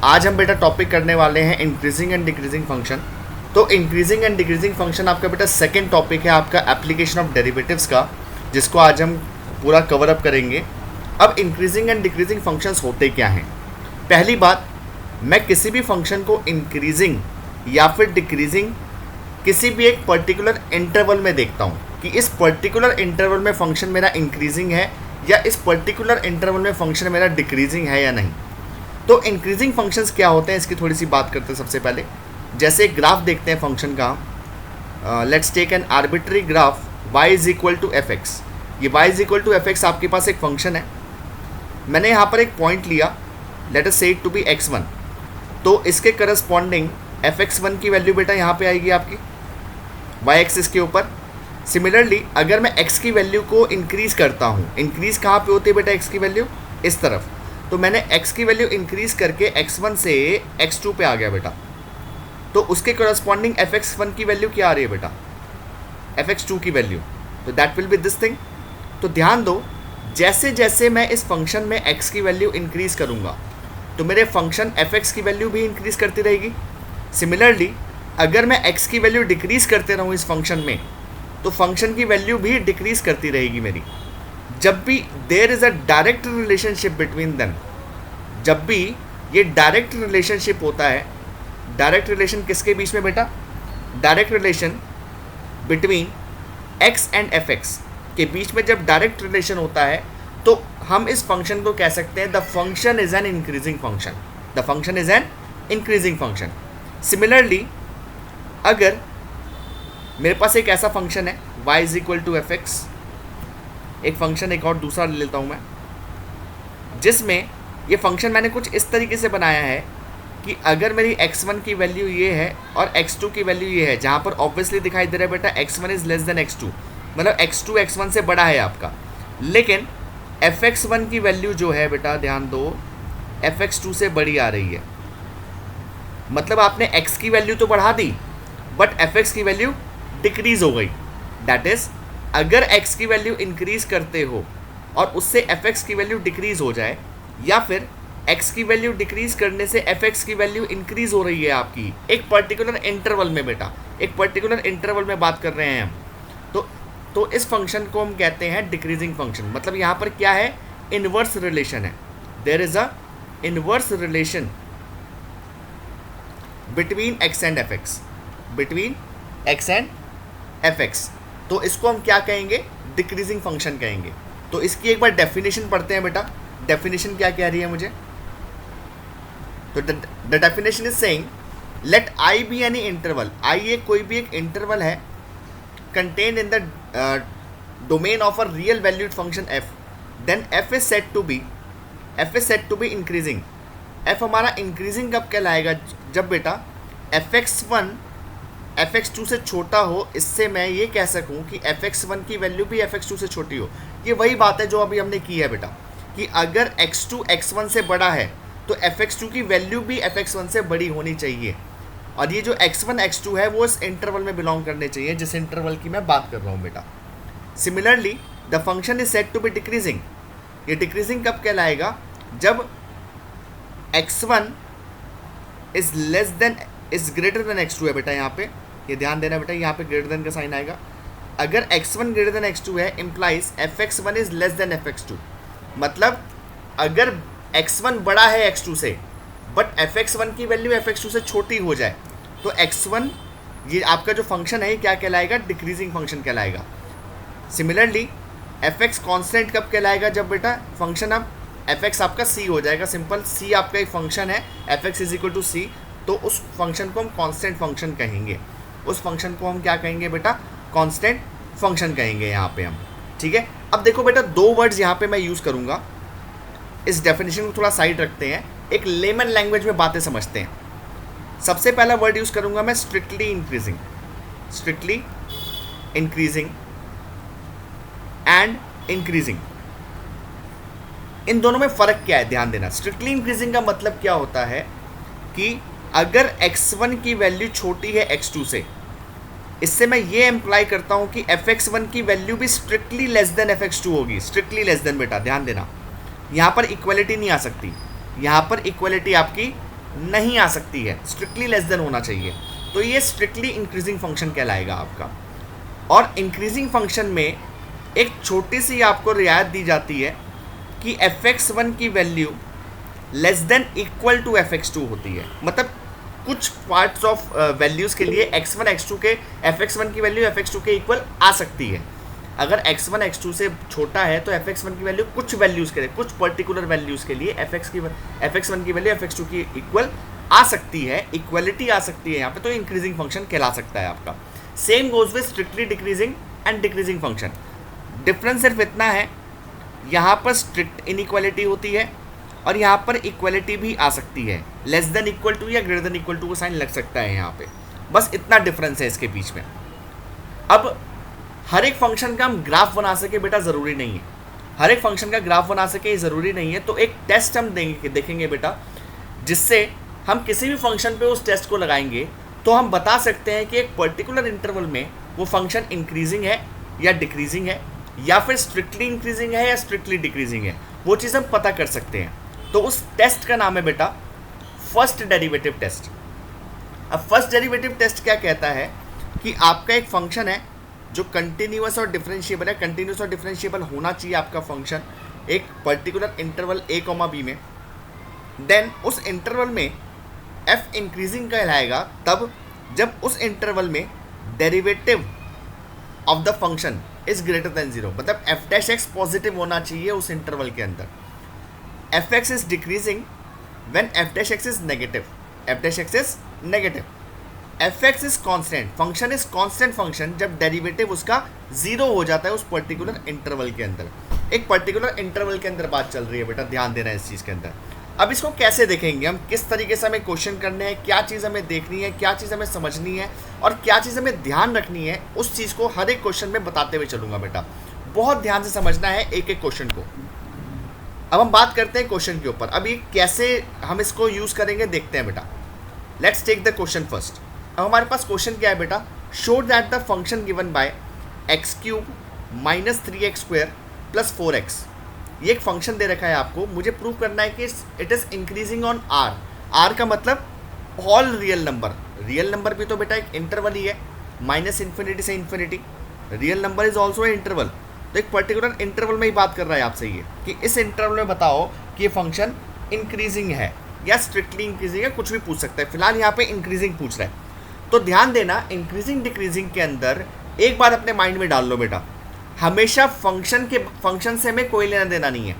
आज हम बेटा टॉपिक करने वाले हैं इंक्रीजिंग एंड डिक्रीजिंग फंक्शन। तो इंक्रीजिंग एंड डिक्रीजिंग फंक्शन आपका बेटा सेकंड टॉपिक है आपका एप्लीकेशन ऑफ डेरिवेटिव्स का, जिसको आज हम पूरा कवर अप करेंगे। अब इंक्रीजिंग एंड डिक्रीजिंग फंक्शंस होते क्या हैं? पहली बात, मैं किसी भी फंक्शन को इंक्रीजिंग या फिर डिक्रीजिंग किसी भी एक पर्टिकुलर इंटरवल में देखता हूँ कि इस पर्टिकुलर इंटरवल में फंक्शन मेरा इंक्रीजिंग है या इस पर्टिकुलर इंटरवल में फंक्शन मेरा डिक्रीजिंग है या नहीं। तो इंक्रीजिंग फंक्शंस क्या होते हैं इसकी थोड़ी सी बात करते हैं। सबसे पहले जैसे एक ग्राफ देखते हैं फंक्शन का। Let's take an arbitrary graph y is equal to F X. ये y is equal to F X आपके पास एक फंक्शन है। मैंने यहाँ पर एक पॉइंट लिया, लेट अस से इट टू बी x1। तो इसके करस्पॉन्डिंग fx1 की वैल्यू बेटा यहाँ पे आएगी आपकी y एक्सिस के ऊपर। सिमिलरली अगर मैं x की वैल्यू को इंक्रीज़ करता हूँ, इंक्रीज़ कहाँ पे होती है बेटा x की वैल्यू? इस तरफ। तो मैंने x की वैल्यू इंक्रीज़ करके x1 से x2 पे आ गया बेटा। तो उसके करस्पॉन्डिंग fx1 की वैल्यू क्या आ रही है बेटा? fx2 की वैल्यू। तो that will B this thing. तो ध्यान दो, जैसे जैसे मैं इस फंक्शन में x की वैल्यू इंक्रीज़ करूँगा तो मेरे फंक्शन fx की वैल्यू भी इंक्रीज़ करती रहेगी। सिमिलरली अगर मैं x की वैल्यू डिक्रीज़ करते रहूँ इस फंक्शन में तो फंक्शन की वैल्यू भी डिक्रीज़ करती रहेगी मेरी। जब भी there is a direct relationship between them, जब भी ये डायरेक्ट रिलेशनशिप होता है, डायरेक्ट रिलेशन किसके बीच में बेटा? Direct relation between x and fx के बीच में जब डायरेक्ट रिलेशन होता है तो हम इस फंक्शन को कह सकते हैं the function is an increasing function. The function is an increasing function. Similarly अगर मेरे पास एक ऐसा फंक्शन है y is equal to F X, एक फंक्शन एक और दूसरा ले लेता हूँ मैं, जिसमें ये फंक्शन मैंने कुछ इस तरीके से बनाया है कि अगर मेरी x1 की वैल्यू ये है और x2 की वैल्यू ये है, जहाँ पर ऑब्वियसली दिखाई दे रहा है बेटा x1 is less than x2, मतलब x2 x1 से बड़ा है आपका। लेकिन fx1 की वैल्यू जो है बेटा ध्यान दो fx2 से बड़ी आ रही है। मतलब आपने x की वैल्यू तो बढ़ा दी बट fx की वैल्यू डिक्रीज हो गई। दैट इज़ अगर x की वैल्यू इंक्रीज करते हो और उससे fx की वैल्यू डिक्रीज हो जाए, या फिर x की वैल्यू डिक्रीज करने से fx की वैल्यू इंक्रीज हो रही है आपकी एक पर्टिकुलर इंटरवल में बेटा, एक पर्टिकुलर इंटरवल में बात कर रहे हैं हम, तो इस फंक्शन को हम कहते हैं डिक्रीजिंग फंक्शन। मतलब यहाँ पर क्या है? इनवर्स रिलेशन है। There is a inverse relation between x and fx, between x and fx। तो इसको हम क्या कहेंगे? डिक्रीजिंग फंक्शन कहेंगे। तो इसकी एक बार डेफिनेशन पढ़ते हैं बेटा। डेफिनेशन क्या कह रही है मुझे? तो the definition is saying let i be any interval. i एक कोई भी एक इंटरवल है contained in the domain of a real valued function f, then f is said to be increasing। f हमारा increasing कब कहलाएगा? जब बेटा fx1 fx2 से छोटा हो, इससे मैं ये कह सकूं कि fx1 की वैल्यू भी fx2 से छोटी हो। ये वही बात है जो अभी हमने की है बेटा कि अगर x2 x1 से बड़ा है तो fx2 की वैल्यू भी fx1 से बड़ी होनी चाहिए। और ये जो x1 x2 है वो इस इंटरवल में बिलोंग करने चाहिए जिस इंटरवल की मैं बात कर रहा हूँ बेटा। Similarly the function is said to be decreasing. ये डिक्रीजिंग कब कहलाएगा? जब x1 is greater then x2 है बेटा। यहाँ पे ये ध्यान देना बेटा, यहाँ पे ग्रेटर देन का साइन आएगा। अगर x1 ग्रेटर देन x2 है implies fx1 is less than fx2। मतलब अगर x1 बड़ा है x2 से बट fx1 की वैल्यू fx2 से छोटी हो जाए तो x1 ये आपका जो फंक्शन है क्या कहलाएगा? डिक्रीजिंग फंक्शन कहलाएगा। सिमिलरली fx कांस्टेंट कब कहलाएगा? जब बेटा फंक्शन अब fx आपका c हो जाएगा। सिंपल, c आपका एक फंक्शन है, fx is equal to c, तो उस फंक्शन को हम कांस्टेंट फंक्शन कहेंगे। उस फंक्शन को हम क्या कहेंगे बेटा? कांस्टेंट फंक्शन कहेंगे यहाँ पे हम। ठीक है। अब देखो बेटा, दो वर्ड्स यहाँ पे मैं यूज़ करूँगा। इस डेफिनेशन को थोड़ा साइड रखते हैं, एक लेमन लैंग्वेज में बातें समझते हैं। सबसे पहला वर्ड यूज़ करूँगा मैं strictly increasing. Strictly increasing and increasing, इन दोनों में फ़र्क क्या है? ध्यान देना। स्ट्रिक्टली इंक्रीजिंग का मतलब क्या होता है कि अगर x1 की वैल्यू छोटी है x2 से, इससे मैं ये एम्प्लाई करता हूँ कि fx1 की वैल्यू भी स्ट्रिक्टली लेस देन fx2 होगी। स्ट्रिक्टली लेस देन बेटा ध्यान देना, यहाँ पर इक्वलिटी नहीं आ सकती। यहाँ पर इक्वलिटी आपकी नहीं आ सकती है, स्ट्रिक्टली लेस देन होना चाहिए। तो ये स्ट्रिक्टली इंक्रीजिंग फंक्शन कहलाएगा आपका। और इंक्रीजिंग फंक्शन में एक छोटी सी आपको रियायत दी जाती है कि fx1 की value less than equal to fx2 होती है। मतलब कुछ पार्ट्स ऑफ वैल्यूज़ के लिए x1 x2 के fx1 की वैल्यू fx2 के इक्वल आ सकती है। अगर x1 x2 से छोटा है तो fx1 की वैल्यू कुछ वैल्यूज़ के लिए, कुछ पर्टिकुलर वैल्यूज़ के लिए fx1 की वैल्यू fx2 की इक्वल आ सकती है, इक्वलिटी आ सकती है यहाँ पे, तो इंक्रीजिंग फंक्शन कहला सकता है आपका। Same goes with strictly decreasing and decreasing function. Difference सिर्फ इतना है, यहाँ पर स्ट्रिक्ट इनइक्वालिटी होती है और यहाँ पर इक्वलिटी भी आ सकती है, लेस देन इक्वल टू या ग्रेटर देन इक्वल टू का साइन लग सकता है यहाँ पे, बस इतना डिफरेंस है इसके बीच में। अब हर एक फंक्शन का हम ग्राफ बना सके बेटा ज़रूरी नहीं है, हर एक फंक्शन का ग्राफ बना सके ये ज़रूरी नहीं है। तो एक टेस्ट हम देखेंगे बेटा, जिससे हम किसी भी फंक्शन पे उस टेस्ट को लगाएंगे तो हम बता सकते हैं कि एक पर्टिकुलर इंटरवल में वो फंक्शन इंक्रीजिंग है या डिक्रीजिंग है, या फिर स्ट्रिक्टली इंक्रीजिंग है या स्ट्रिक्टली डिक्रीजिंग है, वो चीज़ हम पता कर सकते हैं। तो उस टेस्ट का नाम है बेटा फर्स्ट डेरिवेटिव टेस्ट। अब फर्स्ट डेरिवेटिव टेस्ट क्या कहता है कि आपका एक फंक्शन है जो कंटिन्यूअस और डिफरेंशिएबल है, कंटिन्यूअस और डिफरेंशिएबल होना चाहिए आपका फंक्शन एक पर्टिकुलर इंटरवल a, b में। देन उस इंटरवल में f इंक्रीजिंग कहलाएगा तब जब उस इंटरवल में derivative of the function is greater than 0, मतलब f' पॉजिटिव होना चाहिए उस इंटरवल के अंदर। fx is decreasing when f' is negative, f' is negative. fx is constant, function is constant function जब डेरिवेटिव उसका 0 हो जाता है उस पर्टिकुलर इंटरवल के अंदर। एक पर्टिकुलर इंटरवल के अंदर बात चल रही है बेटा, ध्यान देना है इस चीज़ के अंदर। अब इसको कैसे देखेंगे हम, किस तरीके से हमें क्वेश्चन करने हैं, क्या चीज़ हमें देखनी है, क्या चीज़ हमें समझनी है और क्या चीज़ हमें ध्यान रखनी है, उस चीज़ को हर एक क्वेश्चन में बताते हुए चलूँगा बेटा। बहुत ध्यान से समझना है एक एक क्वेश्चन को। अब हम बात करते हैं क्वेश्चन के ऊपर। अभी कैसे हम इसको यूज़ करेंगे देखते हैं बेटा। Let's take the question first. अब हमारे पास क्वेश्चन क्या है बेटा, show that the function given by x³ minus 3x² plus 4x। ये एक फंक्शन दे रखा है आपको, मुझे प्रूव करना है कि it is increasing on r का मतलब all real number. Real number भी तो बेटा एक इंटरवल ही है, माइनस इन्फिनिटी से infinity, real number is also interval. तो एक पर्टिकुलर इंटरवल में ही बात कर रहा है आपसे ये कि इस इंटरवल में बताओ कि ये फंक्शन इंक्रीजिंग है या स्ट्रिक्टली इंक्रीजिंग है, कुछ भी पूछ सकता है। फिलहाल यहाँ पे इंक्रीजिंग पूछ रहा है, तो ध्यान देना इंक्रीजिंग डिक्रीजिंग के अंदर एक बात अपने माइंड में डाल लो बेटा, हमेशा फंक्शन से हमें कोई लेना देना नहीं है,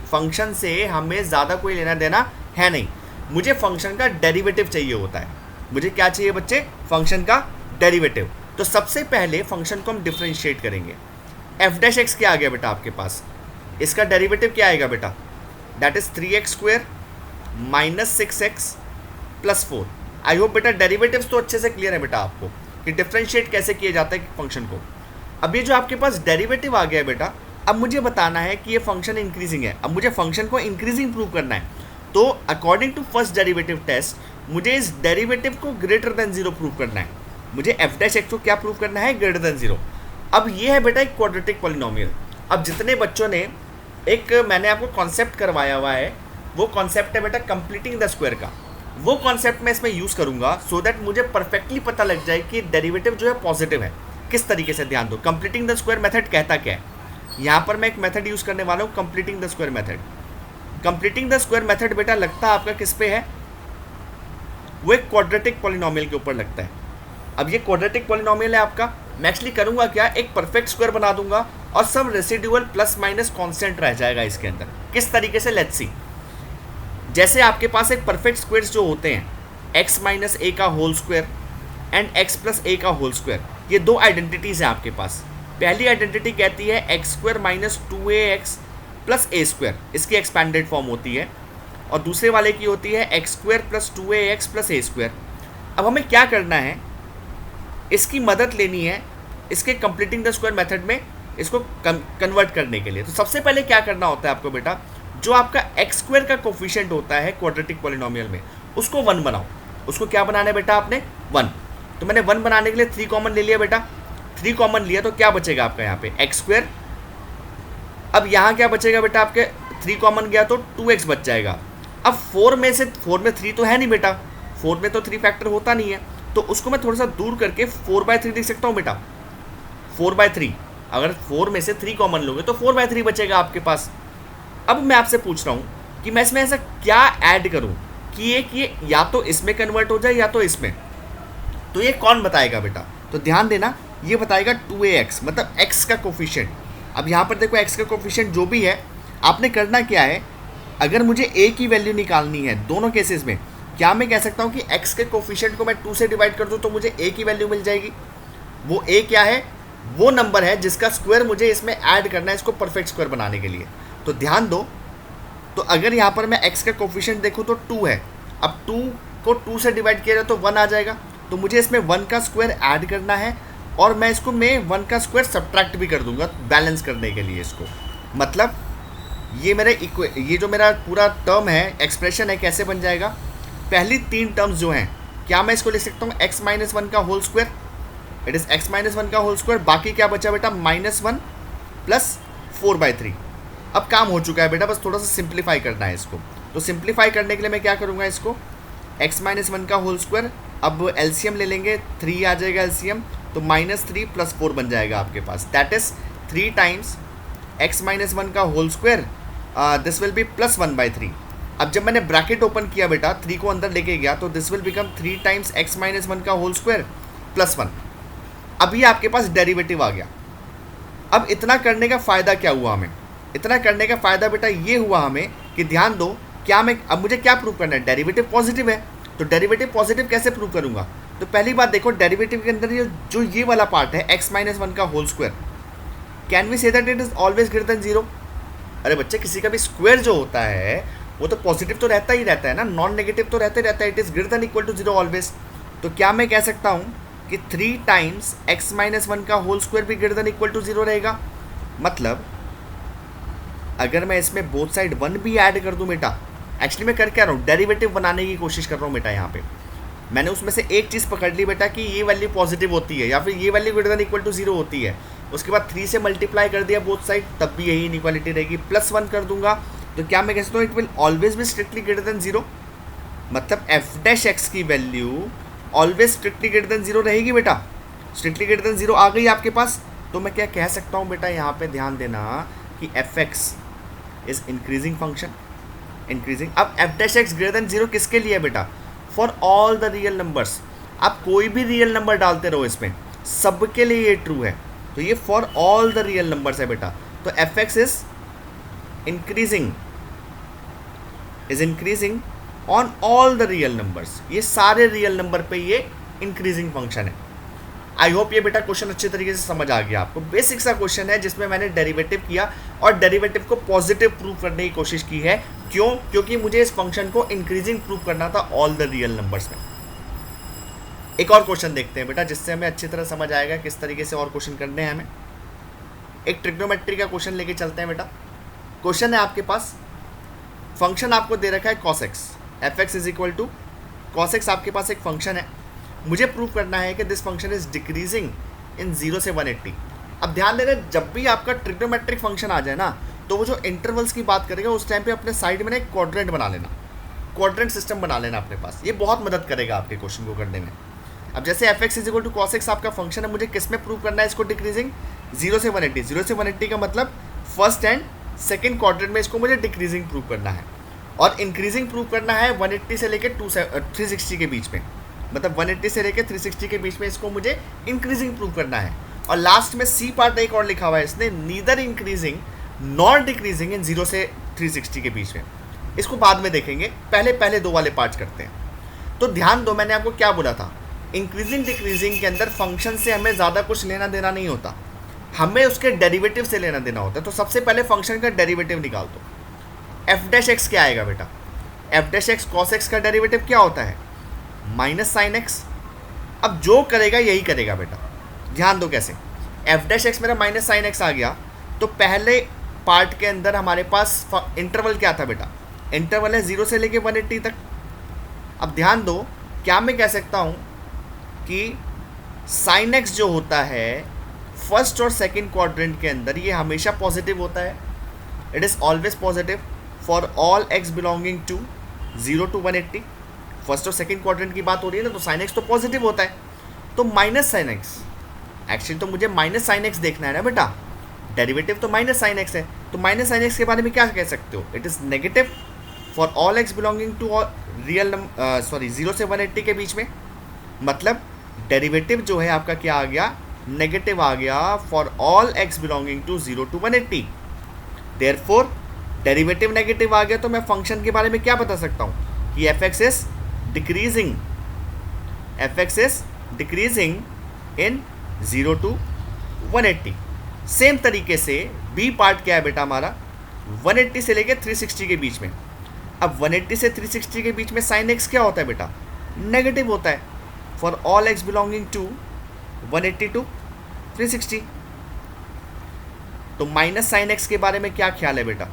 फंक्शन से हमें ज़्यादा कोई लेना देना है नहीं। मुझे फंक्शन का डेरिवेटिव चाहिए होता है। मुझे क्या चाहिए बच्चे, फंक्शन का डेरिवेटिव। तो सबसे पहले फंक्शन को हम डिफ्रेंशिएट करेंगे। f' क्या आ गया बेटा आपके पास, इसका डेरिवेटिव क्या आएगा बेटा, that is 3x² minus 6x plus 4। I hope बेटा डेरिवेटिव्स तो अच्छे से क्लियर है बेटा आपको कि डिफ्रेंशिएट कैसे किया जाता है फंक्शन को। अब ये जो आपके पास डेरिवेटिव आ गया बेटा, अब मुझे बताना है कि ये फंक्शन इंक्रीजिंग है। अब मुझे फंक्शन को इंक्रीजिंग प्रूव करना है, तो according to first derivative test मुझे इस डेरिवेटिव को ग्रेटर देन 0 प्रूव करना है। मुझे f' को क्या प्रूव करना है, ग्रेटर देन 0। अब ये है बेटा एक क्वाड्रेटिक पॉलिनोमियल। अब जितने बच्चों ने एक मैंने आपको कॉन्सेप्ट करवाया हुआ है, वो कॉन्सेप्ट है बेटा कंप्लीटिंग द स्क्वायर का, वो कॉन्सेप्ट मैं इसमें यूज़ करूँगा सो दैट मुझे परफेक्टली पता लग जाए कि डेरिवेटिव जो है पॉजिटिव है किस तरीके से। ध्यान दो, कंप्लीटिंग द स्क्वायर मेथड कहता क्या है, यहाँ पर मैं एक मेथड यूज़ करने वाला हूँ, completing the square method. Completing the square method बेटा लगता है आपका किस पे है, वो एक क्वाड्रेटिक पॉलिनोमियल के ऊपर लगता है। अब ये क्वाड्रेटिक पॉलिनोमियल है आपका, मैं एक्चुअली करूँगा क्या, एक परफेक्ट स्क्वायर बना दूंगा और सब रेसिडुअल प्लस माइनस कांस्टेंट रह जाएगा इसके अंदर। किस तरीके से, लेट्स सी। जैसे आपके पास एक परफेक्ट स्क्वायर्स जो होते हैं x माइनस ए का whole square and x plus A का होल स्क्वायर, ये दो आइडेंटिटीज़ हैं आपके पास। पहली आइडेंटिटी कहती है x² माइनस 2ax प्लस ए स्क्वायर, इसकी एक्सपैंडेड फॉर्म होती है, और दूसरे वाले की होती है x² प्लस 2ax प्लस ए स्क्वायर। अब हमें क्या करना है, इसकी मदद लेनी है इसके कंप्लीटिंग द स्क्वायर मेथड में इसको कन्वर्ट करने के लिए। तो सबसे पहले क्या करना होता है आपको बेटा, जो आपका x² का कोफिशिएंट होता है क्वाड्रेटिक पॉलिनोमियल में, उसको 1 बनाओ। उसको क्या बनाना है बेटा आपने, 1। तो मैंने 1 बनाने के लिए 3 कॉमन ले लिया बेटा, 3 कॉमन लिया तो क्या बचेगा आपका यहाँ पे x²। अब यहाँ क्या बचेगा बेटा आपके, 3 कॉमन गया तो 2x बच जाएगा। अब 4 में 3 तो है नहीं बेटा, 4 में तो 3 फैक्टर होता नहीं है, तो उसको मैं थोड़ा सा दूर करके 4/3 लिख सकता हूँ बेटा। 4/3, अगर 4 में से 3 कॉमन लोगे तो 4/3 बचेगा आपके पास। अब मैं आपसे पूछ रहा हूँ कि मैं इसमें ऐसा क्या ऐड करूँ कि ये या तो इसमें कन्वर्ट हो जाए या तो इसमें, तो ये कौन बताएगा बेटा? तो ध्यान देना, ये बताएगा 2ax, मतलब x का कोफिशिएंट। अब यहाँ पर देखो x का कोफिशिएंट जो भी है, आपने करना क्या है, अगर मुझे a की वैल्यू निकालनी है दोनों केसेस में, क्या मैं कह सकता हूँ कि x के कोफिशिएंट को मैं 2 से डिवाइड कर दूँ तो मुझे a की वैल्यू मिल जाएगी। वो a क्या है? वो नंबर है जिसका स्क्वायर मुझे इसमें ऐड करना है इसको परफेक्ट स्क्वायर बनाने के लिए। तो ध्यान दो, तो अगर यहाँ पर मैं x का कोफिशिएंट देखूँ तो 2 है, अब 2 को 2 से डिवाइड किया जाए तो 1 आ जाएगा, तो मुझे इसमें 1 का स्क्वायर ऐड करना है और मैं इसको 1 का स्क्वायर सब्ट्रैक्ट भी कर दूंगा बैलेंस करने के लिए इसको। मतलब ये जो मेरा पूरा टर्म है, एक्सप्रेशन है, कैसे बन जाएगा? पहली 3 टर्म्स जो हैं, क्या मैं इसको लिख सकता हूँ x-1 का whole square, it is x-1 का होल स्क्वायर, बाकी क्या बचा बेटा? -1 प्लस 4/3। अब काम हो चुका है बेटा, बस थोड़ा सा सिंप्लीफाई करना है इसको। तो सिंप्लीफाई करने के लिए मैं क्या करूँगा, इसको x-1 का होल स्क्वायर, अब एलसीएम ले लेंगे, 3 आ जाएगा एलसीएम, तो -3 + 4 बन जाएगा आपके पास, दैट इज़ 3 टाइम्स x-1 का whole square, this will be +1/3। अब जब मैंने ब्रैकेट ओपन किया बेटा, 3 को अंदर लेके गया, तो this will become 3 times x-1 का होल स्क्वायर +1। अभी आपके पास डेरिवेटिव आ गया। अब इतना करने का फ़ायदा क्या हुआ हमें? इतना करने का फ़ायदा बेटा ये हुआ हमें कि ध्यान दो, अब मुझे क्या प्रूव करना है? डेरिवेटिव पॉजिटिव है, तो डेरिवेटिव पॉजिटिव कैसे प्रूव करूंगा? तो पहली बात देखो, डेरिवेटिव के अंदर ये वाला पार्ट है x-1 का whole square, can we say that it is always greater than 0? अरे बच्चे, किसी का भी स्क्वायर जो होता है वो तो पॉजिटिव तो रहता ही रहता है ना, नॉन नेगेटिव तो रहता ही रहता है, it is greater than equal to 0 always. तो क्या मैं कह सकता हूँ कि 3 टाइम्स x-1 का होल स्क्वायर भी ग्रेटर देन इक्वल टू 0 रहेगा? मतलब अगर मैं इसमें बोथ साइड 1 भी ऐड कर दूं बेटा, एक्चुअली मैं कर क्या रहा हूँ, डेरिवेटिव बनाने की कोशिश कर रहा हूँ बेटा। यहाँ पे मैंने उसमें से एक चीज़ पकड़ ली बेटा कि ये वैल्यू पॉजिटिव होती है या फिर ये value greater than equal to 0 होती है। उसके बाद 3 से मल्टीप्लाई कर दिया बोथ साइड, तब भी यही इनइक्वालिटी रहेगी। +1 कर दूंगा तो क्या मैं कह सकता हूँ इट विल ऑलवेज भी स्ट्रिक्टली ग्रेटर देन 0, मतलब f' की value always strictly greater than 0 रहेगी बेटा। स्ट्रिक्टली ग्रेटर देन 0 आ गई आपके पास, तो मैं क्या कह सकता हूँ बेटा, यहाँ पे ध्यान देना कि f(x) is increasing function, increasing. अब f' ग्रेटर देन 0 किसके लिए है बेटा? For all the real numbers. आप कोई भी रियल नंबर डालते रहो इसमें, सबके लिए ये ट्रू है, तो ये for all the real numbers है बेटा। तो f(x) is increasing on all the real numbers, ये सारे रियल नंबर पे ये इंक्रीजिंग फंक्शन है। आई होप ये बेटा क्वेश्चन अच्छे तरीके से समझ आ गया आपको। बेसिक सा क्वेश्चन है जिसमें मैंने डेरिवेटिव किया और डेरिवेटिव को पॉजिटिव प्रूव करने की कोशिश की है। क्यों? क्योंकि मुझे इस फंक्शन को इंक्रीजिंग प्रूव करना था ऑल द रियल नंबर्स में। एक और क्वेश्चन देखते हैं बेटा, जिससे हमें अच्छी तरह समझ आएगा किस तरीके से और क्वेश्चन करने हैं हमें। एक ट्रिग्नोमेट्री का क्वेश्चन लेके चलते हैं बेटा। क्वेश्चन है आपके पास, फंक्शन आपको दे रखा है cos x, f(x) is equal to cos x आपके पास एक फंक्शन है। मुझे प्रूव करना है कि दिस फंक्शन इज डिक्रीजिंग इन 0 से 180। अब ध्यान देना, जब भी आपका ट्रिग्नोमेट्रिक फंक्शन आ जाए ना, तो वो जो इंटरवल्स की बात करेगा उस टाइम पे अपने साइड में ना एक क्वाड्रेंट बना लेना, क्वाड्रेंट सिस्टम बना लेना अपने पास, ये बहुत मदद करेगा आपके क्वेश्चन को करने में। अब जैसे f(x) is equal to cos x आपका फंक्शन है, मुझे किस में प्रूव करना है इसको डिक्रीजिंग? 0 से 180। 0 से 180 का मतलब फर्स्ट एंड सेकेंड क्वाड्रेंट में इसको मुझे डिक्रीजिंग प्रूव करना है, और इंक्रीजिंग प्रूव करना है 180 से लेकर 360 के बीच में, मतलब 180 से लेकर 360 के बीच में इसको मुझे इंक्रीजिंग प्रूव करना है। और लास्ट में सी पार्ट एक और लिखा हुआ है इसने, neither increasing not decreasing in 0 से 360 के बीच में। इसको बाद में देखेंगे, पहले दो वाले पार्ट्स करते हैं। तो ध्यान दो, मैंने आपको क्या बोला था, इंक्रीजिंग डिक्रीजिंग के अंदर फंक्शन से हमें ज़्यादा कुछ लेना देना नहीं होता, हमें उसके डेरिवेटिव से लेना देना होता है। तो सबसे पहले फंक्शन का डेरिवेटिव निकाल दो। f'(x) क्या आएगा बेटा? f'(x) cos x का डेरिवेटिव क्या होता है? -sin x। अब जो करेगा यही करेगा बेटा, ध्यान दो कैसे। f'(x) मेरा -sin x आ गया, तो पहले पार्ट के अंदर हमारे पास इंटरवल क्या था बेटा? इंटरवल है 0 से लेके 180 तक। अब ध्यान दो, क्या मैं कह सकता हूँ कि sin x जो होता है फर्स्ट और सेकंड क्वाड्रेंट के अंदर, ये हमेशा पॉजिटिव होता है, it is always positive for all x belonging to 0 to 180, first और सेकंड क्वाड्रेंट की बात हो रही है ना, तो साइन एक्स तो पॉजिटिव होता है, तो माइनस साइन एक्स, एक्चुअली तो मुझे माइनस साइन एक्स देखना है ना बेटा, डेरिवेटिव तो माइनस साइन एक्स है, तो माइनस साइन एक्स के बारे में क्या कह सकते हो, it is negative for all x belonging to real sorry 0 से 180 के बीच में, मतलब डेरिवेटिव जो है आपका क्या आ गया, नेगेटिव आ गया for all x belonging to 0 to 180। Therefore derivative negative आ गया तो मैं फंक्शन के बारे में क्या बता सकता हूँ कि F x is decreasing, F x is decreasing in 0 to 180। Same तरीके से बी पार्ट क्या है बेटा हमारा, 180 से लेके 360 के बीच में। अब 180 से 360 के बीच में साइन एक्स क्या होता है बेटा, नेगेटिव होता है for all x belonging to 180 to 360। तो माइनस साइन एक्स के बारे में क्या ख्याल है बेटा,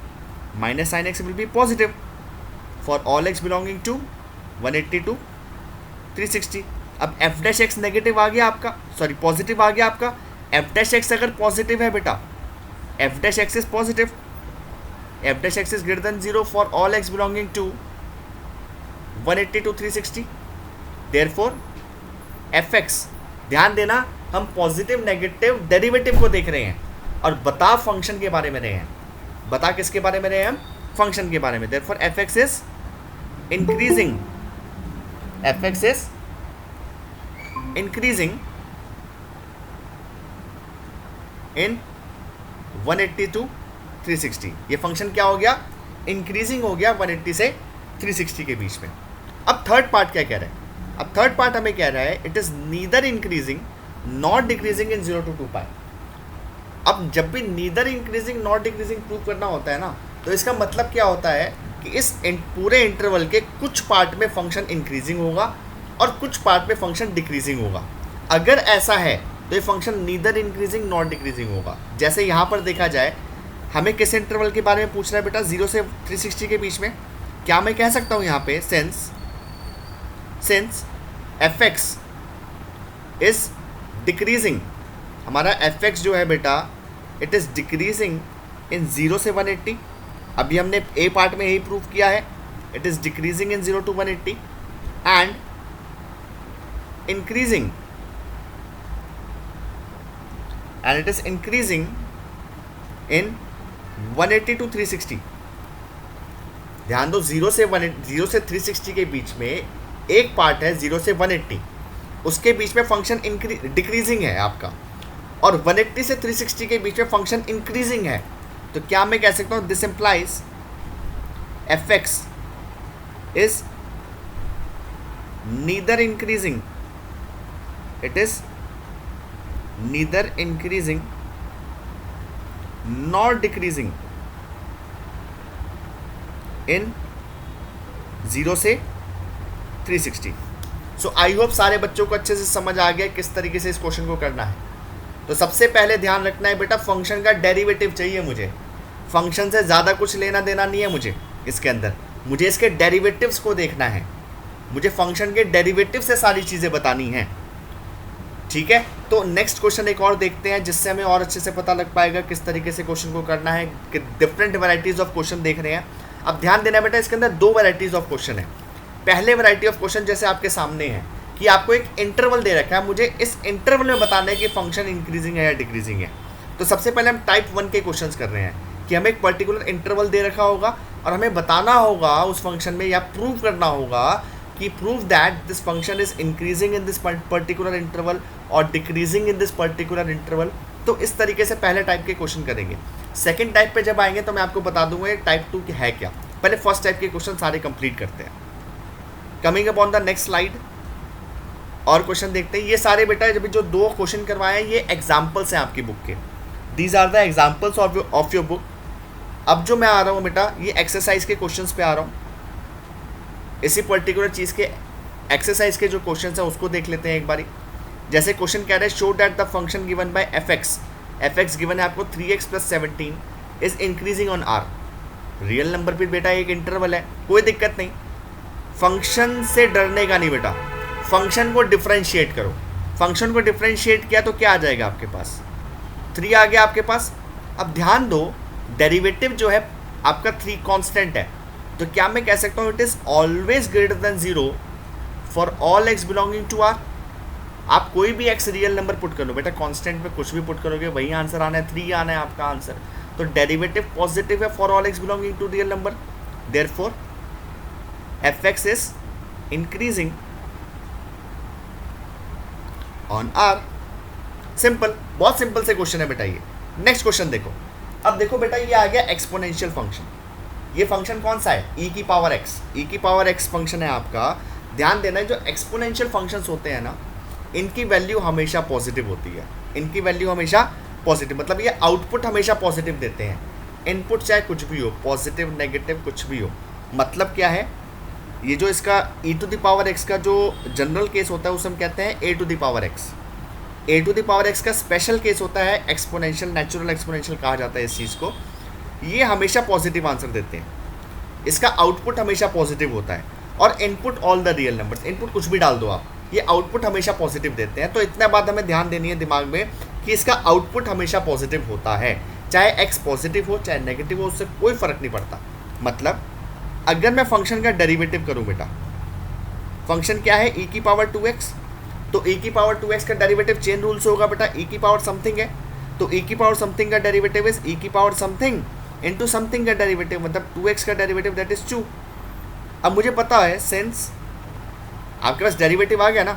minus sine x will be positive for all x belonging to 180 to 360। अब एफ डैश एक्स नेगेटिव आ गया आपका, सॉरी पॉजिटिव आ गया आपका, एफ डैश एक्स अगर पॉजिटिव है बेटा, f dash x is positive, f dash x is greater than 0 for all x belonging to 180 to 360। Therefore f x, ध्यान देना हम पॉजिटिव नेगेटिव डेरिवेटिव को देख रहे हैं और बता फंक्शन के बारे में रहे हैं, बता किसके बारे में रहे हैं हम, फंक्शन के बारे में। Therefore f x is increasing, F x is increasing in 180 to 360। ये फंक्शन क्या हो गया, इंक्रीजिंग हो गया 180 से 360 के बीच में। अब थर्ड पार्ट क्या कह रहा है, अब थर्ड पार्ट हमें कह रहा है it is neither increasing not decreasing in 0 to 2 पाई। अब जब भी neither increasing not decreasing prove करना होता है ना, तो इसका मतलब क्या होता है कि इस पूरे इंटरवल के कुछ पार्ट में फंक्शन इंक्रीजिंग होगा और कुछ पार्ट में फंक्शन डिक्रीजिंग होगा। अगर ऐसा है तो ये function neither increasing not decreasing होगा। जैसे यहाँ पर देखा जाए, हमें किस इंटरवल के बारे में पूछ रहा है बेटा, 0 से 360 के बीच में। क्या मैं कह सकता हूँ यहाँ पे, since F x is decreasing, हमारा एफ एक्स जो है बेटा इट इज़ डिक्रीजिंग इन 0 से 180। अभी हमने ए पार्ट में यही प्रूव किया है, it is decreasing in 0 to 180 and increasing, and it is increasing in 180 to 360। ध्यान दो, 0 से 360 के बीच में एक पार्ट है 0 से 180, उसके बीच में फंक्शन डिक्रीजिंग है आपका, और 180 से 360 के बीच में फंक्शन इंक्रीजिंग है। तो क्या मैं कह सकता हूँ, this implies F x is neither increasing, it is neither increasing nor decreasing in 0 से 360। सो आई होप सारे बच्चों को अच्छे से समझ आ गया किस तरीके से इस क्वेश्चन को करना है। तो सबसे पहले ध्यान रखना है बेटा, फंक्शन का डेरिवेटिव चाहिए मुझे, फंक्शन से ज़्यादा कुछ लेना देना नहीं है मुझे इसके अंदर, मुझे इसके डेरिवेटिव्स को देखना है, मुझे फंक्शन के डेरिवेटिव से सारी चीज़ें बतानी हैं, ठीक है। तो नेक्स्ट क्वेश्चन एक और देखते हैं जिससे हमें और अच्छे से पता लग पाएगा किस तरीके से क्वेश्चन को करना है, कि डिफरेंट वैरायटीज़ ऑफ क्वेश्चन देख रहे हैं। अब ध्यान देना बेटा, इसके अंदर 2 वैरायटीज़ ऑफ क्वेश्चन है। पहले वैरायटी ऑफ क्वेश्चन जैसे आपके सामने है कि आपको एक इंटरवल दे रखा है, मुझे इस इंटरवल में बताना है कि फंक्शन इंक्रीजिंग है या डिक्रीजिंग है। तो सबसे पहले हम टाइप 1 के क्वेश्चन कर रहे हैं कि हमें एक पर्टिकुलर इंटरवल दे रखा होगा और हमें बताना होगा उस फंक्शन में, या प्रूव करना होगा कि prove that this function is increasing in this particular interval और decreasing in this particular interval. तो इस तरीके से पहले टाइप के क्वेश्चन करेंगे। सेकंड टाइप पे जब आएंगे तो मैं आपको बता दूंगा ये टाइप 2 है क्या। पहले फर्स्ट टाइप के क्वेश्चन सारे कंप्लीट करते हैं। Coming up on the next slide, और क्वेश्चन देखते हैं। ये सारे बेटा जब जो 2 क्वेश्चन करवाए हैं ये एग्जाम्पल्स हैं आपकी बुक के, these are the examples of your book. अब जो मैं आ रहा हूँ बेटा, ये एक्सरसाइज के क्वेश्चंस पे आ रहा हूँ। इसी पर्टिकुलर चीज़ के एक्सरसाइज के जो क्वेश्चन हैं उसको देख लेते हैं एक बारी। जैसे क्वेश्चन कह रहे हैं, show that the function given by f x given है आपको 3x + 17 is increasing on R. Real number पे बेटा एक इंटरवल है, कोई दिक्कत नहीं। फंक्शन से डरने का नहीं बेटा, फंक्शन को डिफ्रेंशिएट करो। फंक्शन को डिफ्रेंशिएट किया तो क्या आ जाएगा आपके पास, 3 आ गया आपके पास। अब ध्यान दो, डेरिवेटिव जो है आपका 3 कांस्टेंट है, तो क्या मैं कह सकता हूँ it is always greater than 0 for all x belonging to R. आप कोई भी एक्स रियल नंबर पुट कर लो बेटा, कांस्टेंट पे कुछ भी पुट करोगे वही आंसर आना है, 3 आना है आपका आंसर। तो डेरिवेटिव पॉजिटिव है for all x belonging to real number, therefore f x is increasing on R. Simple, बहुत सिंपल से क्वेश्चन है बेटा ये। नेक्स्ट क्वेश्चन देखो। अब देखो बेटा ये आ गया एक्सपोनेंशियल फंक्शन। ये फंक्शन कौन सा है? ई की पावर एक्स। ई की पावर एक्स फंक्शन है आपका। ध्यान देना है जो एक्सपोनेंशियल फंक्शंस होते हैं ना, इनकी वैल्यू हमेशा पॉजिटिव होती है। इनकी वैल्यू हमेशा पॉजिटिव, मतलब ये आउटपुट हमेशा पॉजिटिव देते हैं। इनपुट चाहे कुछ भी हो, पॉजिटिव नेगेटिव कुछ भी हो। मतलब क्या है, ये जो इसका ई टू द पावर एक्स का जो जनरल केस होता है उसे हम कहते हैं A to the power x. A to the power x का स्पेशल केस होता है एक्सपोनेंशियल, नेचुरल एक्सपोनेंशियल कहा जाता है इस चीज़ को। ये हमेशा पॉजिटिव आंसर देते हैं, इसका आउटपुट हमेशा पॉजिटिव होता है। और input all the real numbers, input कुछ भी डाल दो आप, ये आउटपुट हमेशा पॉजिटिव देते हैं। तो इतना बात हमें ध्यान देनी है दिमाग में कि इसका आउटपुट हमेशा पॉजिटिव होता है, चाहे एक्स पॉजिटिव हो चाहे नेगेटिव हो, उससे कोई फर्क नहीं पड़ता। मतलब अगर मैं फंक्शन का डेरिवेटिव करूं बेटा, फंक्शन क्या है? ई की पावर 2x, तो ई की पावर 2x का डेरिवेटिव चेन रूल से होगा बेटा। ई की पावर समथिंग है तो ई की पावर समथिंग का डेरिवेटिव इज ई की पावर समथिंग इनटू समथिंग का डेरिवेटिव, मतलब 2x का डेरिवेटिव दैट इज 2। अब मुझे पता है सिंस आपके पास डेरिवेटिव आ गया ना,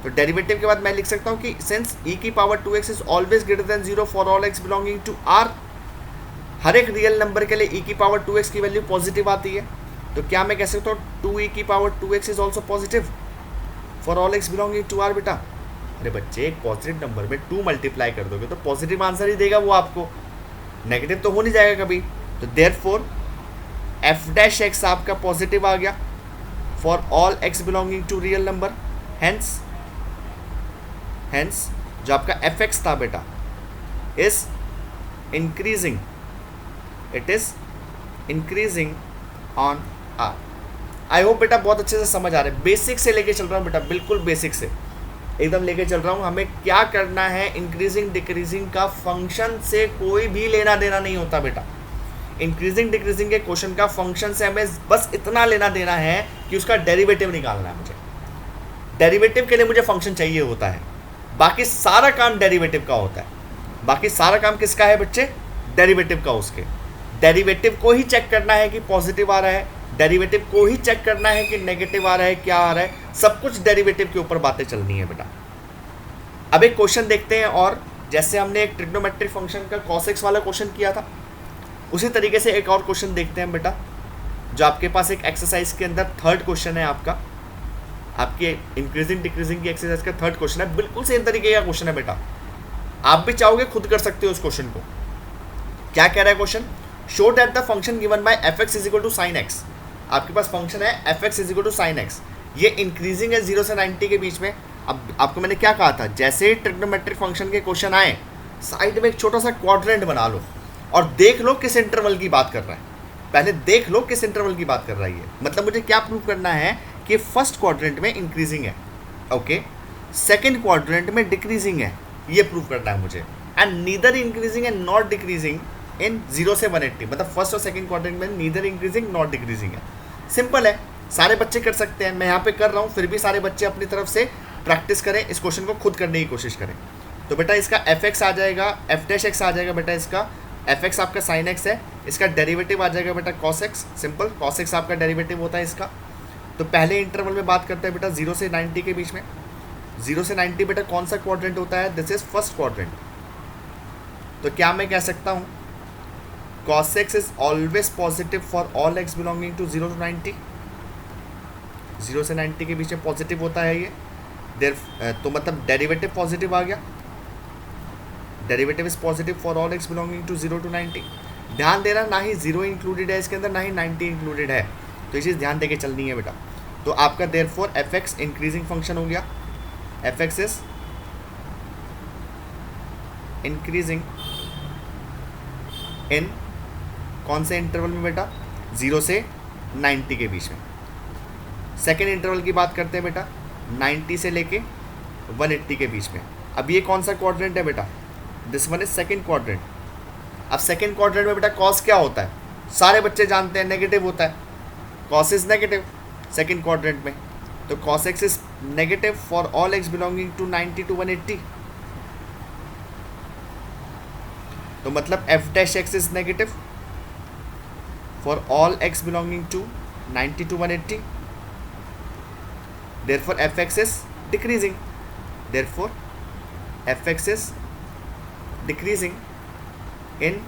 तो डेरिवेटिव के बाद मैं लिख सकता हूँ कि सिंस ई की power 2x is always greater than 0 for all x belonging to R. हर एक रियल नंबर के लिए ई की पावर 2x की वैल्यू पॉजिटिव आती है। तो क्या मैं कह सकता हूँ 2e की power 2x is also positive for all x belonging to R बेटा। अरे बच्चे, एक पॉजिटिव नंबर में 2 मल्टीप्लाई कर दोगे तो पॉजिटिव आंसर ही देगा वो आपको, नेगेटिव तो हो नहीं जाएगा कभी। तो देयरफॉर एफ डैश एक्स आपका पॉजिटिव आ गया for all x belonging to real number. Hence जो आपका एफ एक्स था बेटा is increasing, it is increasing on R. I hope बेटा बहुत अच्छे से समझ आ रहा है। बेसिक से लेके चल रहा हूँ बेटा, बिल्कुल बेसिक से एकदम लेके चल रहा हूँ। हमें क्या करना है, इंक्रीजिंग डिक्रीजिंग का फंक्शन से कोई भी लेना देना नहीं होता बेटा। इंक्रीजिंग डिक्रीजिंग के क्वेश्चन का फंक्शन से हमें बस इतना लेना देना है कि उसका डेरिवेटिव निकालना है मुझे। डेरिवेटिव के लिए मुझे फंक्शन चाहिए होता है, बाकी सारा काम डेरिवेटिव का होता है। बाकी सारा काम किसका है बच्चे? डेरिवेटिव का। उसके डेरिवेटिव को ही चेक करना है कि पॉजिटिव आ रहा है, डेरिवेटिव को ही चेक करना है कि नेगेटिव आ रहा है, क्या आ रहा है, सब कुछ डेरिवेटिव के ऊपर बातें चलनी है बेटा। अब एक क्वेश्चन देखते हैं, और जैसे हमने एक ट्रिग्नोमेट्रिक फंक्शन का cos x वाला क्वेश्चन किया था, उसी तरीके से एक और क्वेश्चन देखते हैं बेटा, जो आपके पास एक एक्सरसाइज के अंदर थर्ड क्वेश्चन है आपका, आपकी इंक्रीजिंग डिक्रीजिंग की एक्सरसाइज का थर्ड क्वेश्चन है। बिल्कुल सेम तरीके का क्वेश्चन है बेटा, आप भी चाहोगे खुद कर सकते हो उस क्वेश्चन को। क्या कह रहा है question? Show that the function given by f x is equal to sine x. आपके पास फंक्शन है f x is equal to sine x, ये इंक्रीजिंग है 0 से 90 के बीच में। अब आपको मैंने क्या कहा था, जैसे ही ट्रिग्नोमेट्रिक फंक्शन के क्वेश्चन आए, साइड में एक छोटा सा क्वाड्रेंट बना लो और देख लो किस इंटरवल की बात कर रहा है। पहले देख लो किस इंटरवल की बात कर रहा है ये। मतलब मुझे क्या प्रूव करना है कि फर्स्ट क्वाड्रेंट में इंक्रीजिंग है, ओके, सेकेंड क्वाड्रेंट में डिक्रीजिंग है, ये प्रूव करना है मुझे। And neither increasing and not decreasing in 0 से 180, मतलब फर्स्ट और सेकंड क्वाड्रेंट में नीदर इंक्रीजिंग नॉट डिक्रीजिंग है। सिंपल है, सारे बच्चे कर सकते हैं। मैं यहाँ पे कर रहा हूँ, फिर भी सारे बच्चे अपनी तरफ से प्रैक्टिस करें, इस क्वेश्चन को खुद करने की कोशिश करें। तो बेटा इसका एफ एक्स आ जाएगा, एफ डैश एक्स आ जाएगा बेटा, इसका एफ एक्स आपका साइन एक्स है, इसका डेरिवेटिव आ जाएगा बेटा cos x. Simple, cos x आपका डेरिवेटिव होता है इसका। तो पहले इंटरवल में बात करते हैं बेटा 0 से 90 के बीच में। 0 से 90 बेटा कौन सा क्वाड्रेंट होता है? This is first quadrant. तो क्या मैं कह सकता हूँ cos x is always positive for all x belonging to 0 to 90। 0 से 90 के बीच में पॉजिटिव होता है ये। तो मतलब डेरिवेटिव पॉजिटिव आ गया, derivative is positive for all x belonging to 0 to 90। ध्यान देना, ना ही 0 इंक्लूडेड है इसके अंदर, ना ही 90 इंक्लूडेड है, तो ये चीज़ ध्यान देके चलनी है बेटा। तो आपका therefore f x increasing function हो गया, F x is increasing in कौन से इंटरवल में बेटा? 0 से 90 के बीच में। सेकेंड इंटरवल की बात करते हैं बेटा, 90 से लेके 180 के बीच में। अब ये कौन सा क्वाड्रेंट है बेटा? This one is second quadrant. अब सेकेंड क्वाड्रेंट में बेटा कॉस क्या होता है? सारे बच्चे जानते हैं, नेगेटिव होता है। Cos is negative second quadrant में, तो cos x is negative for all x belonging to 90 to 180, तो मतलब f dash x is negative for all x belonging to 90 to 180, therefore fx is decreasing, therefore fx is decreasing in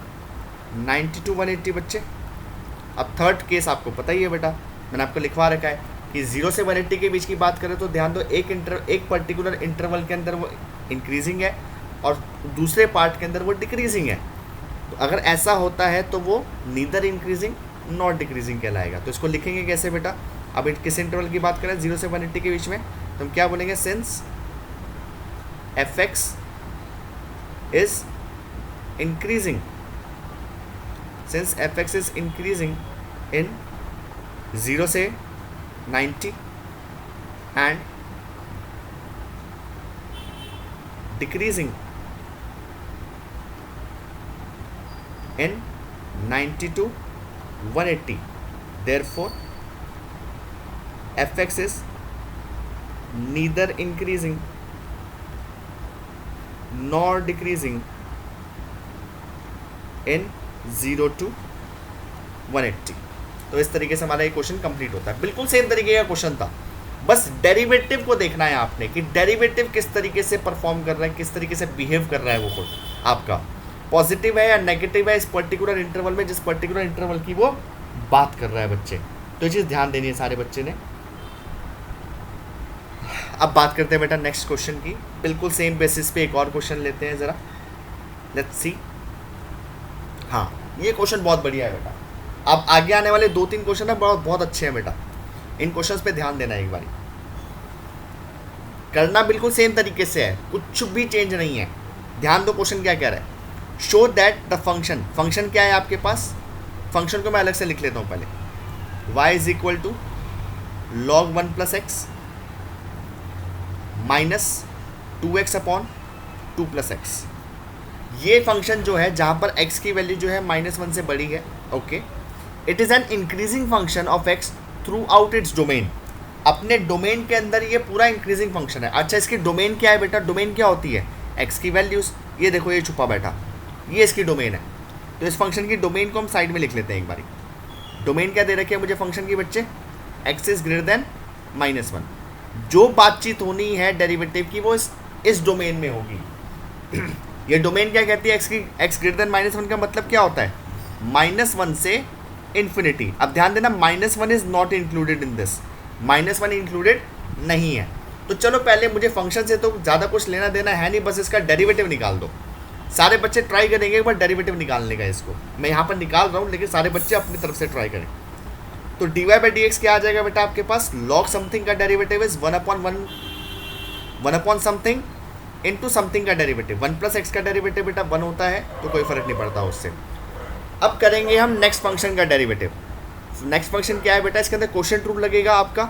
90 to 180 बच्चे। अब third case आपको पता ही है बेटा, मैंने आपको लिखवा रखा है कि 0 से 180 के बीच की बात करें तो ध्यान दो एक पर्टिकुलर इंटरवल के अंदर वो इंक्रीजिंग है और दूसरे पार्ट के अंदर वो डिक्रीजिंग है। तो अगर ऐसा होता है तो वो नीदर इंक्रीजिंग नॉट डिक्रीजिंग कहलाएगा। तो इसको लिखेंगे कैसे बेटा, अब किस इंटरवल की बात करें 0 से 180 के बीच में, तो हम क्या बोलेंगे, since F x is increasing, since F x is increasing in 0 से 90 and decreasing in 90 to 180, therefore fx is neither increasing nor decreasing in 0 to 180। तो इस तरीके से हमारा ये क्वेश्चन कंप्लीट होता है। बिल्कुल सेम तरीके का क्वेश्चन था, बस डेरिवेटिव को देखना है आपने कि डेरिवेटिव किस तरीके से परफॉर्म कर रहा है, किस तरीके से बिहेव कर रहा है वो आपका, पॉजिटिव है या नेगेटिव है इस पर्टिकुलर इंटरवल में, जिस पर्टिकुलर इंटरवल की वो बात कर रहा है बच्चे। तो ये चीज़ ध्यान देनी है सारे बच्चे ने। अब बात करते हैं बेटा नेक्स्ट क्वेश्चन की, बिल्कुल सेम बेसिस पे एक और क्वेश्चन लेते हैं ज़रा, लेट्स सी। हाँ, ये क्वेश्चन बहुत बढ़िया है बेटा। अब आगे आने वाले 2-3 क्वेश्चन है बहुत अच्छे हैं बेटा, इन क्वेश्चन पे ध्यान देना एक बार, करना बिल्कुल सेम तरीके से है, कुछ भी चेंज नहीं है। ध्यान दो क्वेश्चन क्या कह रहा है, शो दैट द फंक्शन क्या है आपके पास, फंक्शन को मैं अलग से लिख लेता हूँ पहले, y is equal to log 1 plus x minus 2x upon 2 plus x. ये फंक्शन जो है जहाँ पर x की वैल्यू जो है -1 से बड़ी है, okay, it is an increasing function of x through out its domain. अपने डोमेन के अंदर ये पूरा इंक्रीजिंग फंक्शन है। अच्छा, इसकी डोमेन क्या है बेटा, डोमेन क्या होती है, x की वैल्यूज़, ये देखो ये छुपा बैठा, ये इसकी डोमेन है। तो इस फंक्शन की डोमेन को हम साइड में लिख लेते हैं एक बारी। डोमेन क्या दे रखी है मुझे फंक्शन की बच्चे, x इज ग्रेटर देन -1। जो बातचीत होनी है डेरिवेटिव की वो इस डोमेन में होगी। ये डोमेन क्या कहती है, x ग्रेटर देन -1 का मतलब क्या होता है, -1 से इन्फिनिटी। अब ध्यान देना, -1 is not included in this, -1 included नहीं है। तो चलो पहले मुझे फंक्शन से तो ज़्यादा कुछ लेना देना है नहीं, बस इसका डेरिवेटिव निकाल दो। सारे बच्चे ट्राई करेंगे एक बार डेरिवेटिव निकालने का, इसको मैं यहाँ पर निकाल रहा हूँ लेकिन सारे बच्चे अपनी तरफ से ट्राई करें। तो dy बाई डी एक्स क्या आ जाएगा बेटा आपके पास, log समथिंग का derivative is 1 upon something into something का डेरिवेटिव। 1 प्लस एक्स का डेरिवेटिव बेटा 1 होता है, तो कोई फर्क नहीं पड़ता उससे। अब करेंगे हम नेक्स्ट फंक्शन का डेरिवेटिव। नेक्स्ट फंक्शन क्या है बेटा, इसके अंदर क्वोशिएंट रूल लगेगा आपका।